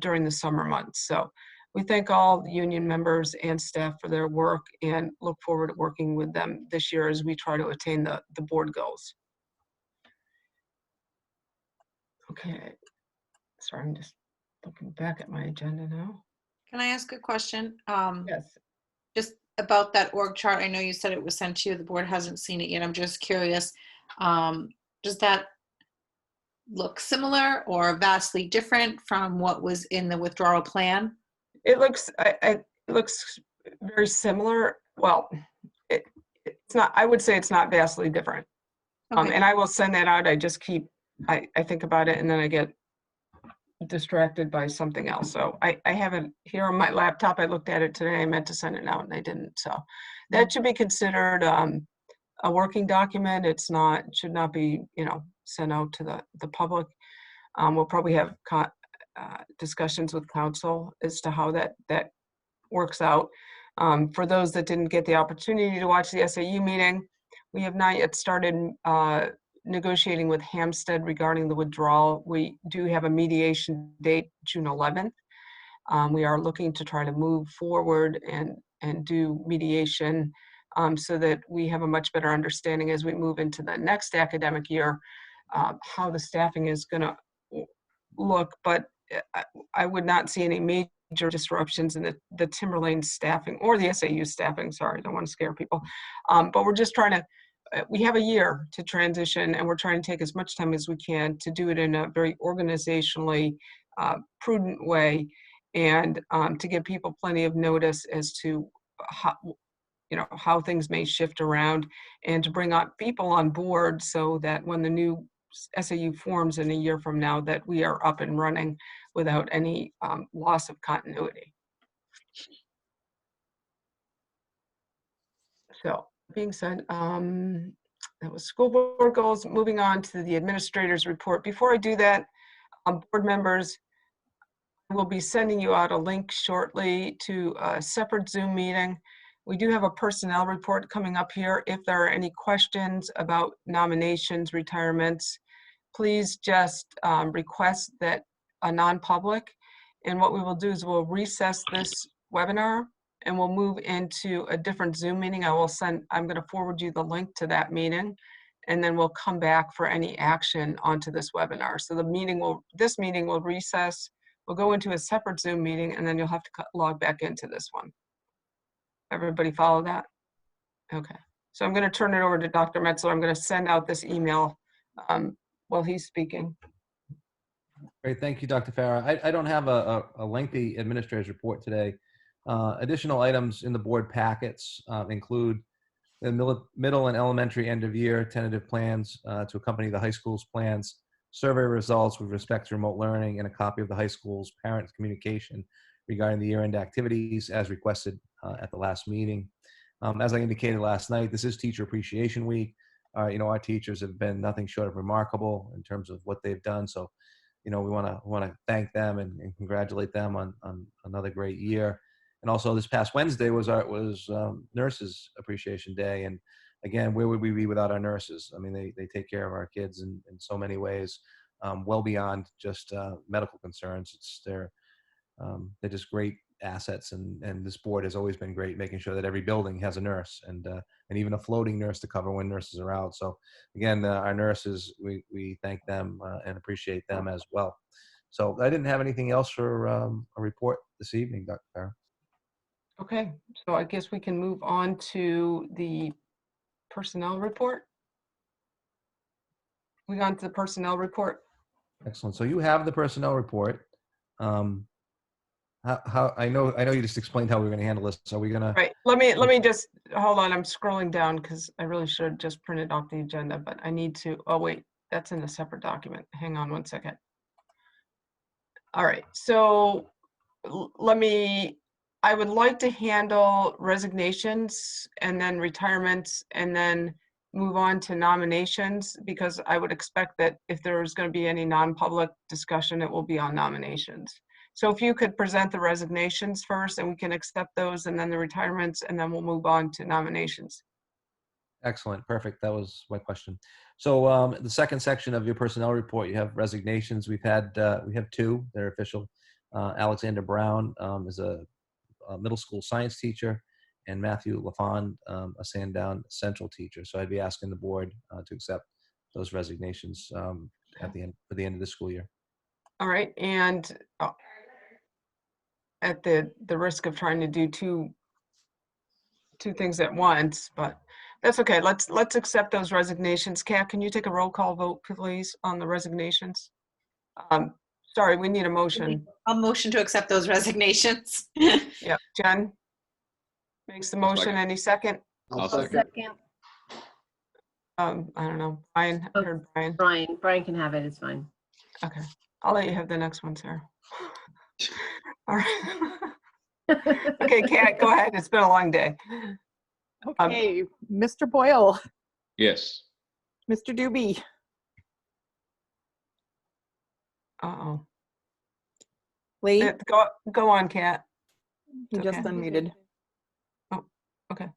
during the summer months. So we thank all union members and staff for their work and look forward to working with them this year as we try to attain the board goals. Okay, sorry, I'm just looking back at my agenda now. Can I ask a question? Yes. Just about that org chart. I know you said it was sent to you. The board hasn't seen it yet. I'm just curious. Does that look similar or vastly different from what was in the withdrawal plan? It looks, it looks very similar. Well, it's not, I would say it's not vastly different. Okay. And I will send that out. I just keep, I think about it and then I get distracted by something else. So I have it here on my laptop. I looked at it today. I meant to send it out and I didn't. So that should be considered a working document. It's not, should not be, you know, sent out to the public. We'll probably have discussions with council as to how that works out. For those that didn't get the opportunity to watch the SAU meeting, we have not yet started negotiating with Hampstead regarding the withdrawal. We do have a mediation date, June 11th. We are looking to try to move forward and do mediation so that we have a much better understanding as we move into the next academic year, how the staffing is going to look. But I would not see any major disruptions in the Timberlane staffing or the SAU staffing. Sorry, I don't want to scare people. But we're just trying to, we have a year to transition, and we're trying to take as much time as we can to do it in a very organizationally prudent way, and to give people plenty of notice as to how, you know, how things may shift around, and to bring up people on board so that when the new SAU forms in a year from now, that we are up and running without any loss of continuity. So, being said, that was school board goals. Moving on to the administrator's report. Before I do that, board members, I will be sending you out a link shortly to a separate Zoom meeting. We do have a personnel report coming up here. If there are any questions about nominations, retirements, please just request that a non-public. And what we will do is we'll recess this webinar and we'll move into a different Zoom meeting. I'm going to forward you the link to that meeting, and then we'll come back for any action onto this webinar. So this meeting will recess. We'll go into a separate Zoom meeting, and then you'll have to log back into this one. Everybody follow that? Okay. So I'm going to turn it over to Dr. Metzler. I'm going to send out this email while he's speaking. Great, thank you, Dr. Farah. I don't have a lengthy administrator's report today. Additional items in the board packets include the middle and elementary end of year tentative plans to accompany the high school's plans, survey results with respect to remote learning, and a copy of the high school's parent communication regarding the year-end activities as requested at the last meeting. As I indicated last night, this is Teacher Appreciation Week. You know, our teachers have been nothing short of remarkable in terms of what they've done. So, you know, we want to thank them and congratulate them on another great year. And also, this past Wednesday was Nurses Appreciation Day, and again, where would we be without our nurses? I mean, they take care of our kids in so many ways, well beyond just medical concerns. They're just great assets, and this board has always been great, making sure that every building has a nurse and even a floating nurse to cover when nurses are out. So again, our nurses, we thank them and appreciate them as well. So I didn't have anything else for a report this evening, Dr. Farah. Okay, so I guess we can move on to the personnel report. We got to the personnel report. Excellent. So you have the personnel report. How I know you just explained how we're going to handle this. So we're gonna Right. Let me just hold on. I'm scrolling down because I really should have just printed off the agenda, but I need to. Oh wait, that's in a separate document. Hang on one second. All right. So I would like to handle resignations and then retirements and then move on to nominations, because I would expect that if there's going to be any non-public discussion, it will be on nominations. So if you could present the resignations first, and we can accept those, and then the retirements, and then we'll move on to nominations. Excellent. Perfect. That was my question. So the second section of your personnel report, you have resignations. We have two. They're official. Alexander Brown is a middle school science teacher, and Matthew LaFond, a Sandown Central teacher. So I'd be asking the board to accept those resignations for the end of the school year. All right, and at the risk of trying to do two things at once, but that's okay. Let's accept those resignations. Kat, can you take a roll call vote, please, on the resignations? Sorry, we need a motion. I'll motion to accept those resignations. Yeah, Jen makes the motion. Second. Any second? I'll second. I don't know. Brian, I heard Brian. Brian can have it. It's fine. Okay. I'll let you have the next one, Sarah. All right. Okay, Kat, go ahead. It's been a long day. Okay, Mr. Boyle, Yes. Mr. Doobie, Uh-oh. Lee, Go on, Kat. he It's just okay. unmuted. Oh, okay.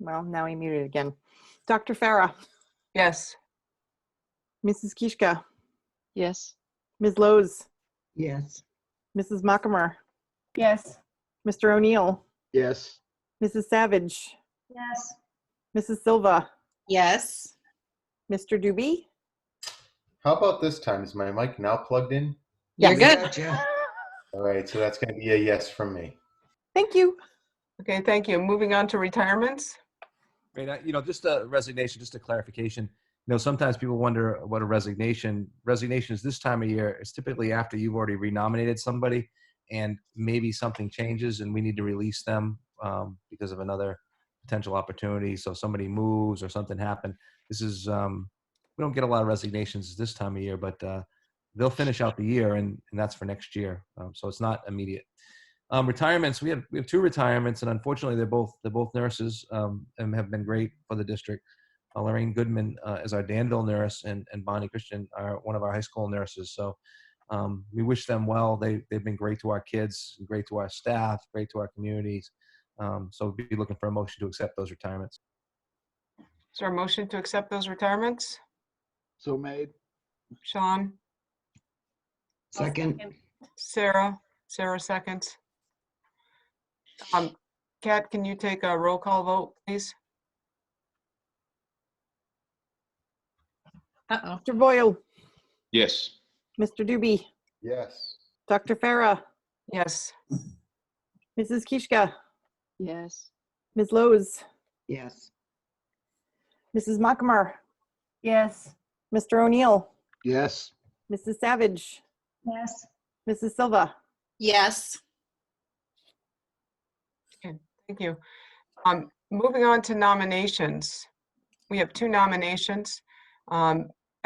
Well, now he muted again. Dr. Farah, Yes. Mrs. Kishka, Yes. Ms. Lowe's, Yes. Mrs. Mockamer, Yes. Mr. O'Neill, Yes. Mrs. Savage, Yes. Mrs. Silva, Yes. Mr. Doobie. How about this time? Is my mic now plugged in? You're We good. gotcha. All right, so that's going to be a yes from me. Thank you. Okay, thank you. Moving on to retirements. Great. Just a resignation, just a clarification. Sometimes people wonder what a resignation is this time of year. It's typically after you've already renominated somebody and maybe something changes and we need to release them because of another potential opportunity. So somebody moves or something happened. This is, we don't get a lot of resignations this time of year, but they'll finish out the year and that's for next year. So it's not immediate. Retirements, we have 2 retirements, and unfortunately they're both nurses and have been great for the district. Lorraine Goodman is our Danville nurse, and Bonnie Christian are one of our high school nurses. So we wish them well. They've been great to our kids, great to our staff, great to our communities. So we'll be looking for a motion to accept those retirements. Is there a motion to accept those retirements? So made. Sean? Second. Sarah? Sarah seconds. Kat, can you take a roll call vote, please? Uh-oh. Mr. Boyle, Yes. Mr. Doobie, Yes. Dr. Farah, Yes. Mrs. Kishka, Yes. Ms. Lowe's, Yes. Mrs. Mockamer, Yes. Mr. O'Neill, Yes. Mrs. Savage, Yes. Mrs. Silva. Yes. Okay, thank you. Moving on to nominations. We have 2 nominations.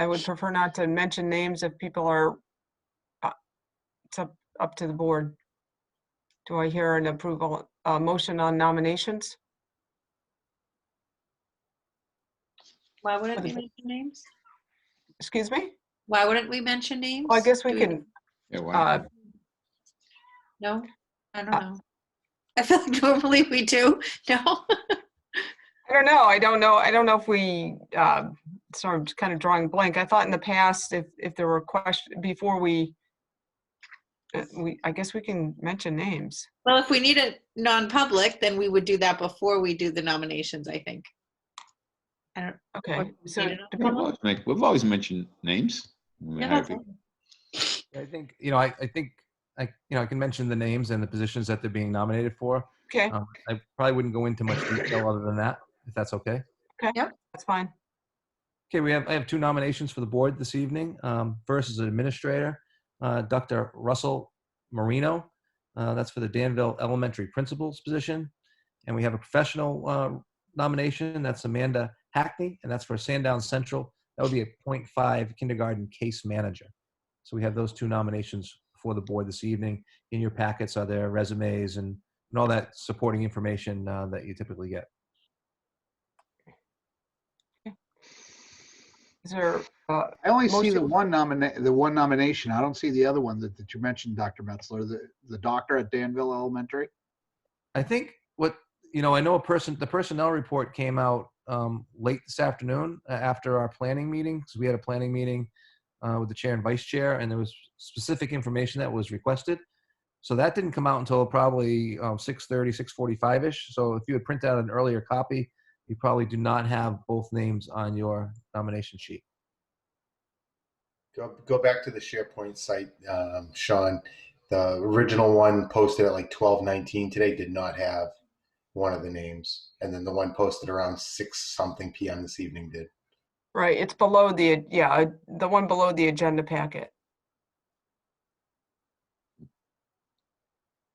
I would prefer not to mention names if people are, it's up to the board. Do I hear an approval, motion on nominations? Why wouldn't we mention names? Excuse me? Why wouldn't we mention names? Well, I guess we Do can, Yeah, why? No, I don't know. I feel like normally we do. No. I don't know. I don't know if we, sorry, I'm just kind of drawing a blank. I thought in the past, if there were questions before I guess we can mention names. Well, if we need a non-public, then we would do that before we do the nominations, I think. I don't. Okay, so We've always mentioned names. When we Yeah, hire that's people. I think, I can mention the names and the positions that they're being nominated for. Okay. I probably wouldn't go into much detail other than that, if that's okay. Okay, Yep. that's fine. Okay, I have 2 nominations for the board this evening. First is an administrator, Dr. Russell Marino. That's for the Danville Elementary Principal's position. And we have a professional nomination. That's Amanda Hackney, and that's for Sandown Central. That would be a .5 kindergarten case manager. So we have those 2 nominations for the board this evening. In your packets are their resumes and all that supporting information that you typically get. Is there? I only see the motion? one nomination. I don't see the other one that you mentioned, Dr. Metzler, the doctor at Danville Elementary. I think I know the personnel report came out late this afternoon after our planning meeting, because we had a planning meeting with the chair and vice chair, and there was specific information that was requested. So that didn't come out until probably 6:30, 6:45-ish. So if you had printed out an earlier copy, you probably do not have both names on your nomination sheet. Go back to the SharePoint site, Sean. The original one posted at like 12:19 today did not have one of the names, and then the one posted around 6-something p.m. this evening did. Right, it's below the one below the agenda packet.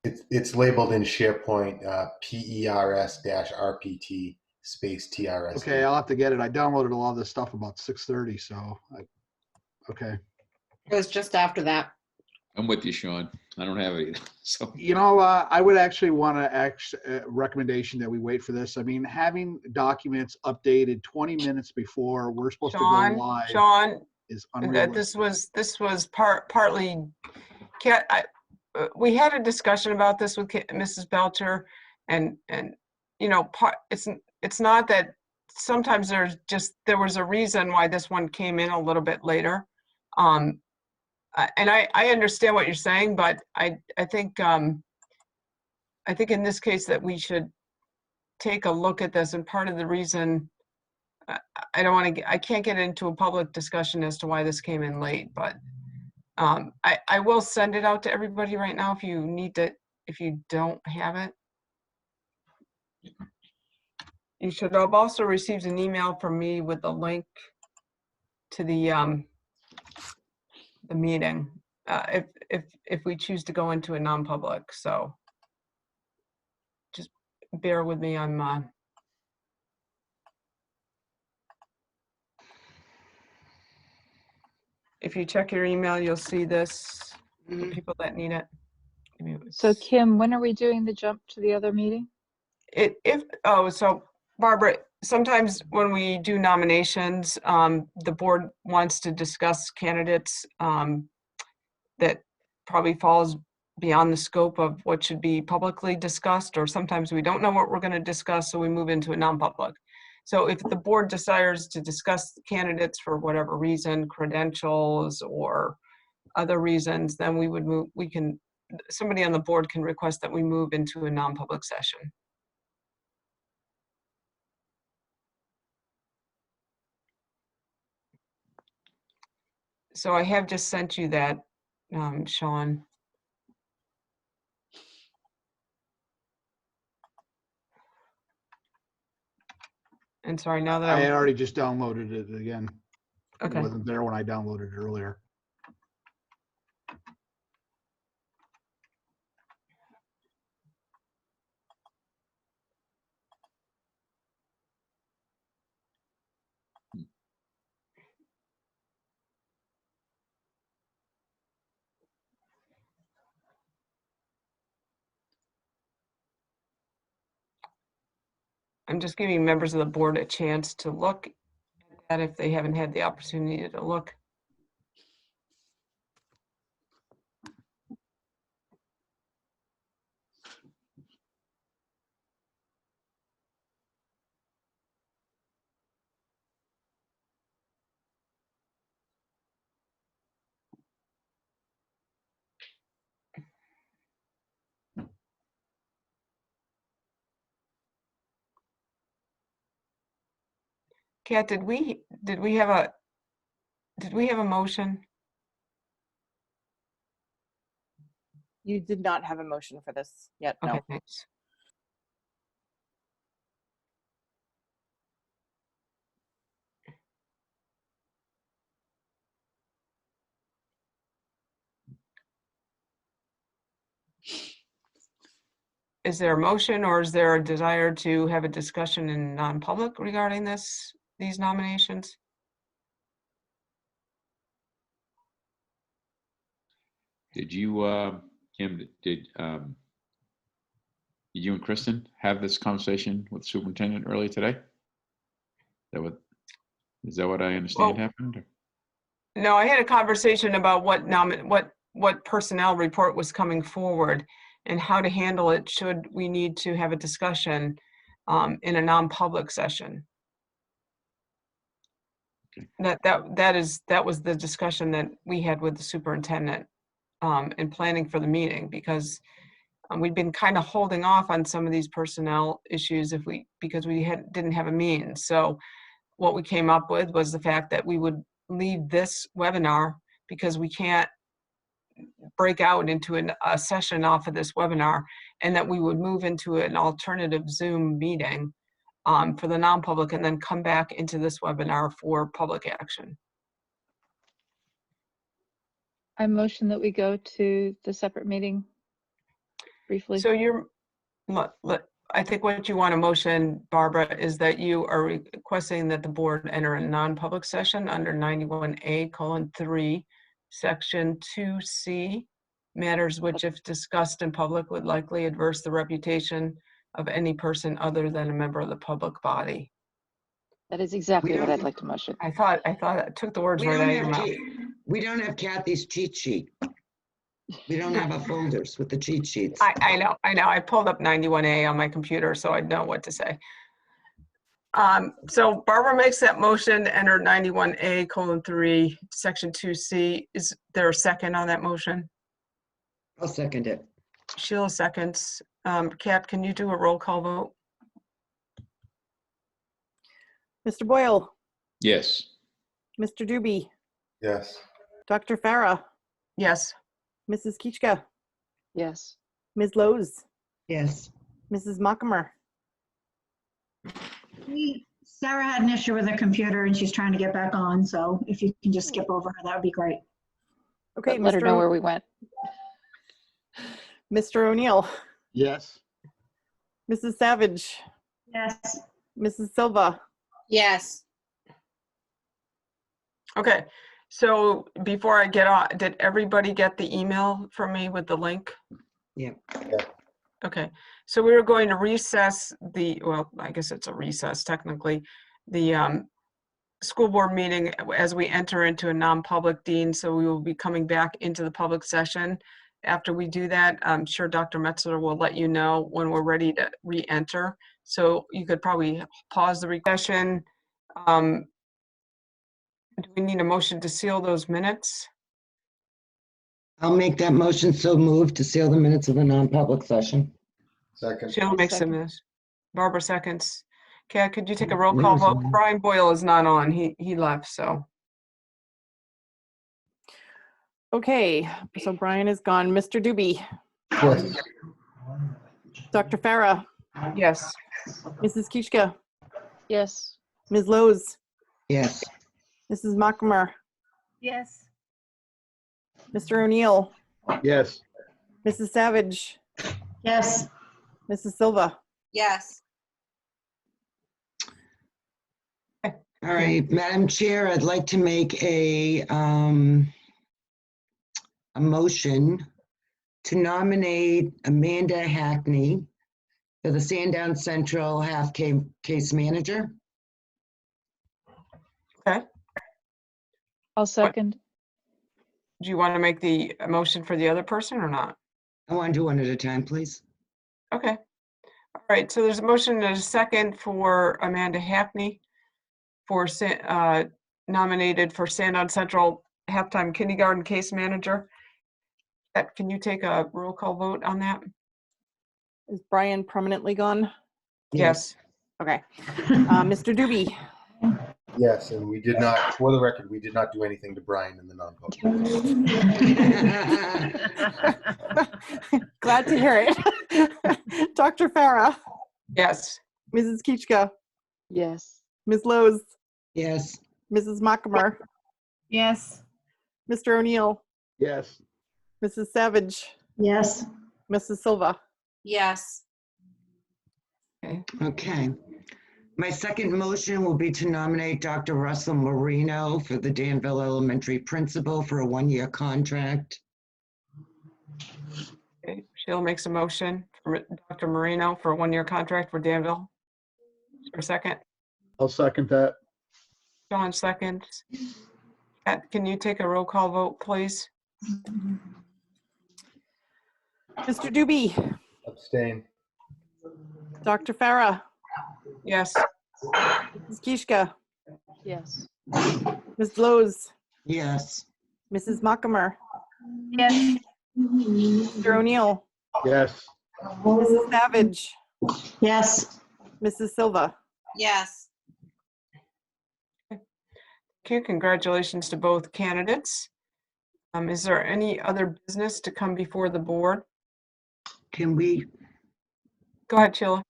It's labeled in SharePoint PERS-RPT space TRSB. Okay, I'll have to get it. I downloaded a lot of this stuff about 6:30, so Okay. It was just after that. I'm with you, Sean. I don't have it either. So You know, I would actually want to recommendation that we wait for this. I mean, having documents updated 20 minutes before we're supposed to go live Sean, is that unrealistic. this was partly, we had a discussion about this with Mrs. Belcher, and you know, it's not that sometimes there was a reason why this one came in a little bit later. And I understand what you're saying, but I think in this case that we should take a look at this, and part of the reason I can't get into a public discussion as to why this came in late, but I will send it out to everybody right now if you need to, if you don't have it. You should have also received an email from me with the link to the meeting, if we choose to go into a non-public. So just bear with me. If you check your email, you'll see this for people that need it. So Kim, when are we doing the jump to the other meeting? So Barbara, sometimes when we do nominations, the board wants to discuss candidates that probably falls beyond the scope of what should be publicly discussed, or sometimes we don't know what we're going to discuss, so we move into a non-public. So if the board desires to discuss candidates for whatever reason, credentials or other reasons, then we would move, somebody on the board can request that we move into a non-public session. So I have just sent you that, Sean. And sorry, now that I already just downloaded it again. Okay. It wasn't there when I downloaded it earlier. I'm just giving members of the board a chance to look at it if they haven't had the opportunity to look. Kat, did we have a motion? You did not have a motion for this yet, no. Okay, thanks. Is there a motion, or is there a desire to have a discussion in non-public regarding these nominations? did you, Kim, did you and Kristen have this conversation with the superintendent earlier today? Is that what I understand happened? Or? No, I had a conversation about what personnel report was coming forward and how to handle it should we need to have a discussion in a non-public session. Okay. That was the discussion that we had with the superintendent in planning for the meeting, because we'd been kind of holding off on some of these personnel issues because we didn't have a means. So what we came up with was the fact that we would leave this webinar, because we can't break out into a session off of this webinar, and that we would move into an alternative Zoom meeting for the non-public, and then come back into this webinar for public action. I motion that we go to the separate meeting briefly. So I think what you want to motion, Barbara, is that you are requesting that the board enter a non-public session under 91A:3, Section 2C, matters which, if discussed in public, would likely adverse the reputation of any person other than a member of the public body. That is exactly what I'd like to motion. I thought I took the words right out of your mouth. We don't have Kathy's cheat sheet. We don't have our folders with the cheat sheets. I know. I pulled up 91A on my computer, so I'd know what to say. So Barbara makes that motion to enter 91A:3, Section 2C. Is there a second on that motion? I'll second it. Sheila seconds. Kat, can you do a roll call vote? Mr. Boyle, Yes. Mr. Doobie, Yes. Dr. Farah, Yes. Mrs. Kichka, Yes. Ms. Lowe's, Yes. Mrs. Mockamer. Sarah had an issue with her computer and she's trying to get back on. So if you can just skip over her, that would be great. Okay, Let her know where we went. Mr. O'Neill, Yes. Mrs. Savage, Yes. Mrs. Silva. Yes. Okay. So before I get on, did everybody get the email from me with the link? Yeah. Okay. So we were going to recess well, I guess it's a recess technically, the school board meeting as we enter into a non-public, Dean. So we will be coming back into the public session. After we do that, I'm sure Dr. Metzler will let you know when we're ready to re-enter. So you could probably pause the session. Do we need a motion to seal those minutes? I'll make that motion, so moved, to seal the minutes of the non-public session. Second. Sheila makes a miss. Barbara seconds. Kat, could you take a roll call vote? Brian Boyle is not on. He left, so. Okay, so Brian is gone. Mr. Doobie, Yes. Dr. Farah, Yes. Mrs. Kichka, Yes. Ms. Lowe's, Yes. Mrs. Mockamer, Yes. Mr. O'Neill, Yes. Mrs. Savage, Yes. Mrs. Silva. Yes. All right, Madam Chair, I'd like to make a motion to nominate Amanda Hackney for the Sandown Central case manager. Okay. I'll second. Do you want to make the motion for the other person or not? I want to do one at a time, please. Okay. All right. So there's a motion and a second for Amanda Hackney for nominated for Sandown Central halftime kindergarten case manager. Can you take a roll call vote on that? Is Brian permanently gone? Yes. Okay. Mr. Doobie, Yes, and we did not, for the record, we did not do anything to Brian in the non-public. glad to hear it. Dr. Farah, Yes. Mrs. Kichka, Yes. Ms. Lowe's, Yes. Mrs. Mockamer, Yes. Mr. O'Neill, Yes. Mrs. Savage, Yes. Mrs. Silva. Yes. Okay. My second motion will be to nominate Dr. Russell Marino for the Danville Elementary principal for a one-year contract. Okay. Sheila makes a motion for Dr. Marino for a one-year contract for Danville. For a second. I'll second that. John seconds. Kat, can you take a roll call vote, please? Mr. Doobie, Abstain. Dr. Farah, Yes. Mrs. Kichka, Yes. Ms. Lowe's, Yes. Mrs. Mockamer, Yes. Mr. O'Neill, Yes. Mrs. Savage, Yes. Mrs. Silva. Yes. Okay, congratulations to both candidates. Is there any other business to come before the board? Can we, Go ahead, Sheila.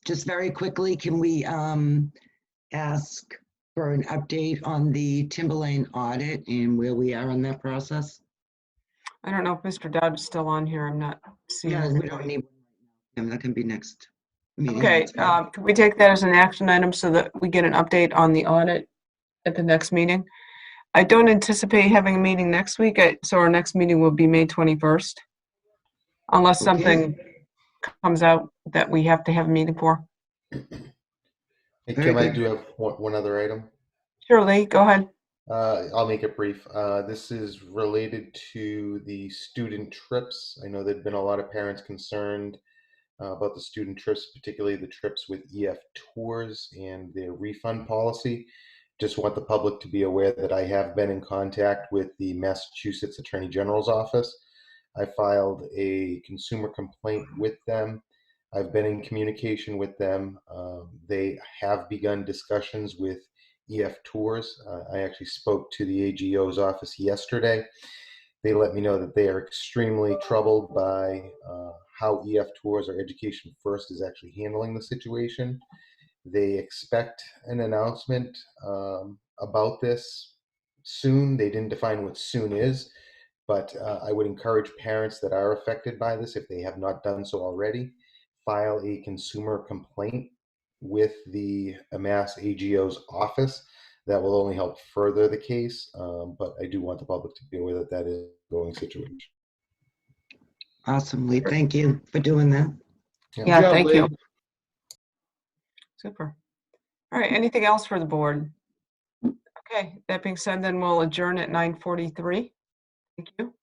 just very quickly, can we ask for an update on the Timberlane audit and where we are in that process? I don't know if Mr. Dowd is still on here. I'm not seeing. No, him. we don't need. And that can be next meeting. Okay, that's fine. can we take that as an action item so that we get an update on the audit at the next meeting? I don't anticipate having a meeting next week, so our next meeting will be May 21st. Unless something comes out that we have to have a meeting for. Hey, Very Kim, I good. do have one other item. Sure, Lee, go ahead. I'll make it brief. This is related to the student trips. I know there've been a lot of parents concerned about the student trips, particularly the trips with EF tours and their refund policy. Just want the public to be aware that I have been in contact with the Massachusetts Attorney General's office. I filed a consumer complaint with them. I've been in communication with them. They have begun discussions with EF Tours. I actually spoke to the AGO's office yesterday. They let me know that they are extremely troubled by how EF Tours or Education First is actually handling the situation. They expect an announcement about this soon. They didn't define what soon is, but I would encourage parents that are affected by this, if they have not done so already, file a consumer complaint with the Mass AGO's office. That will only help further the case, but I do want the public to be aware that that is a going situation. Awesome, Lee. Thank you for doing that. Yeah, thank you. Super. All right, anything else for the board? Okay, that being said, then we'll adjourn at 9:43. Thank you.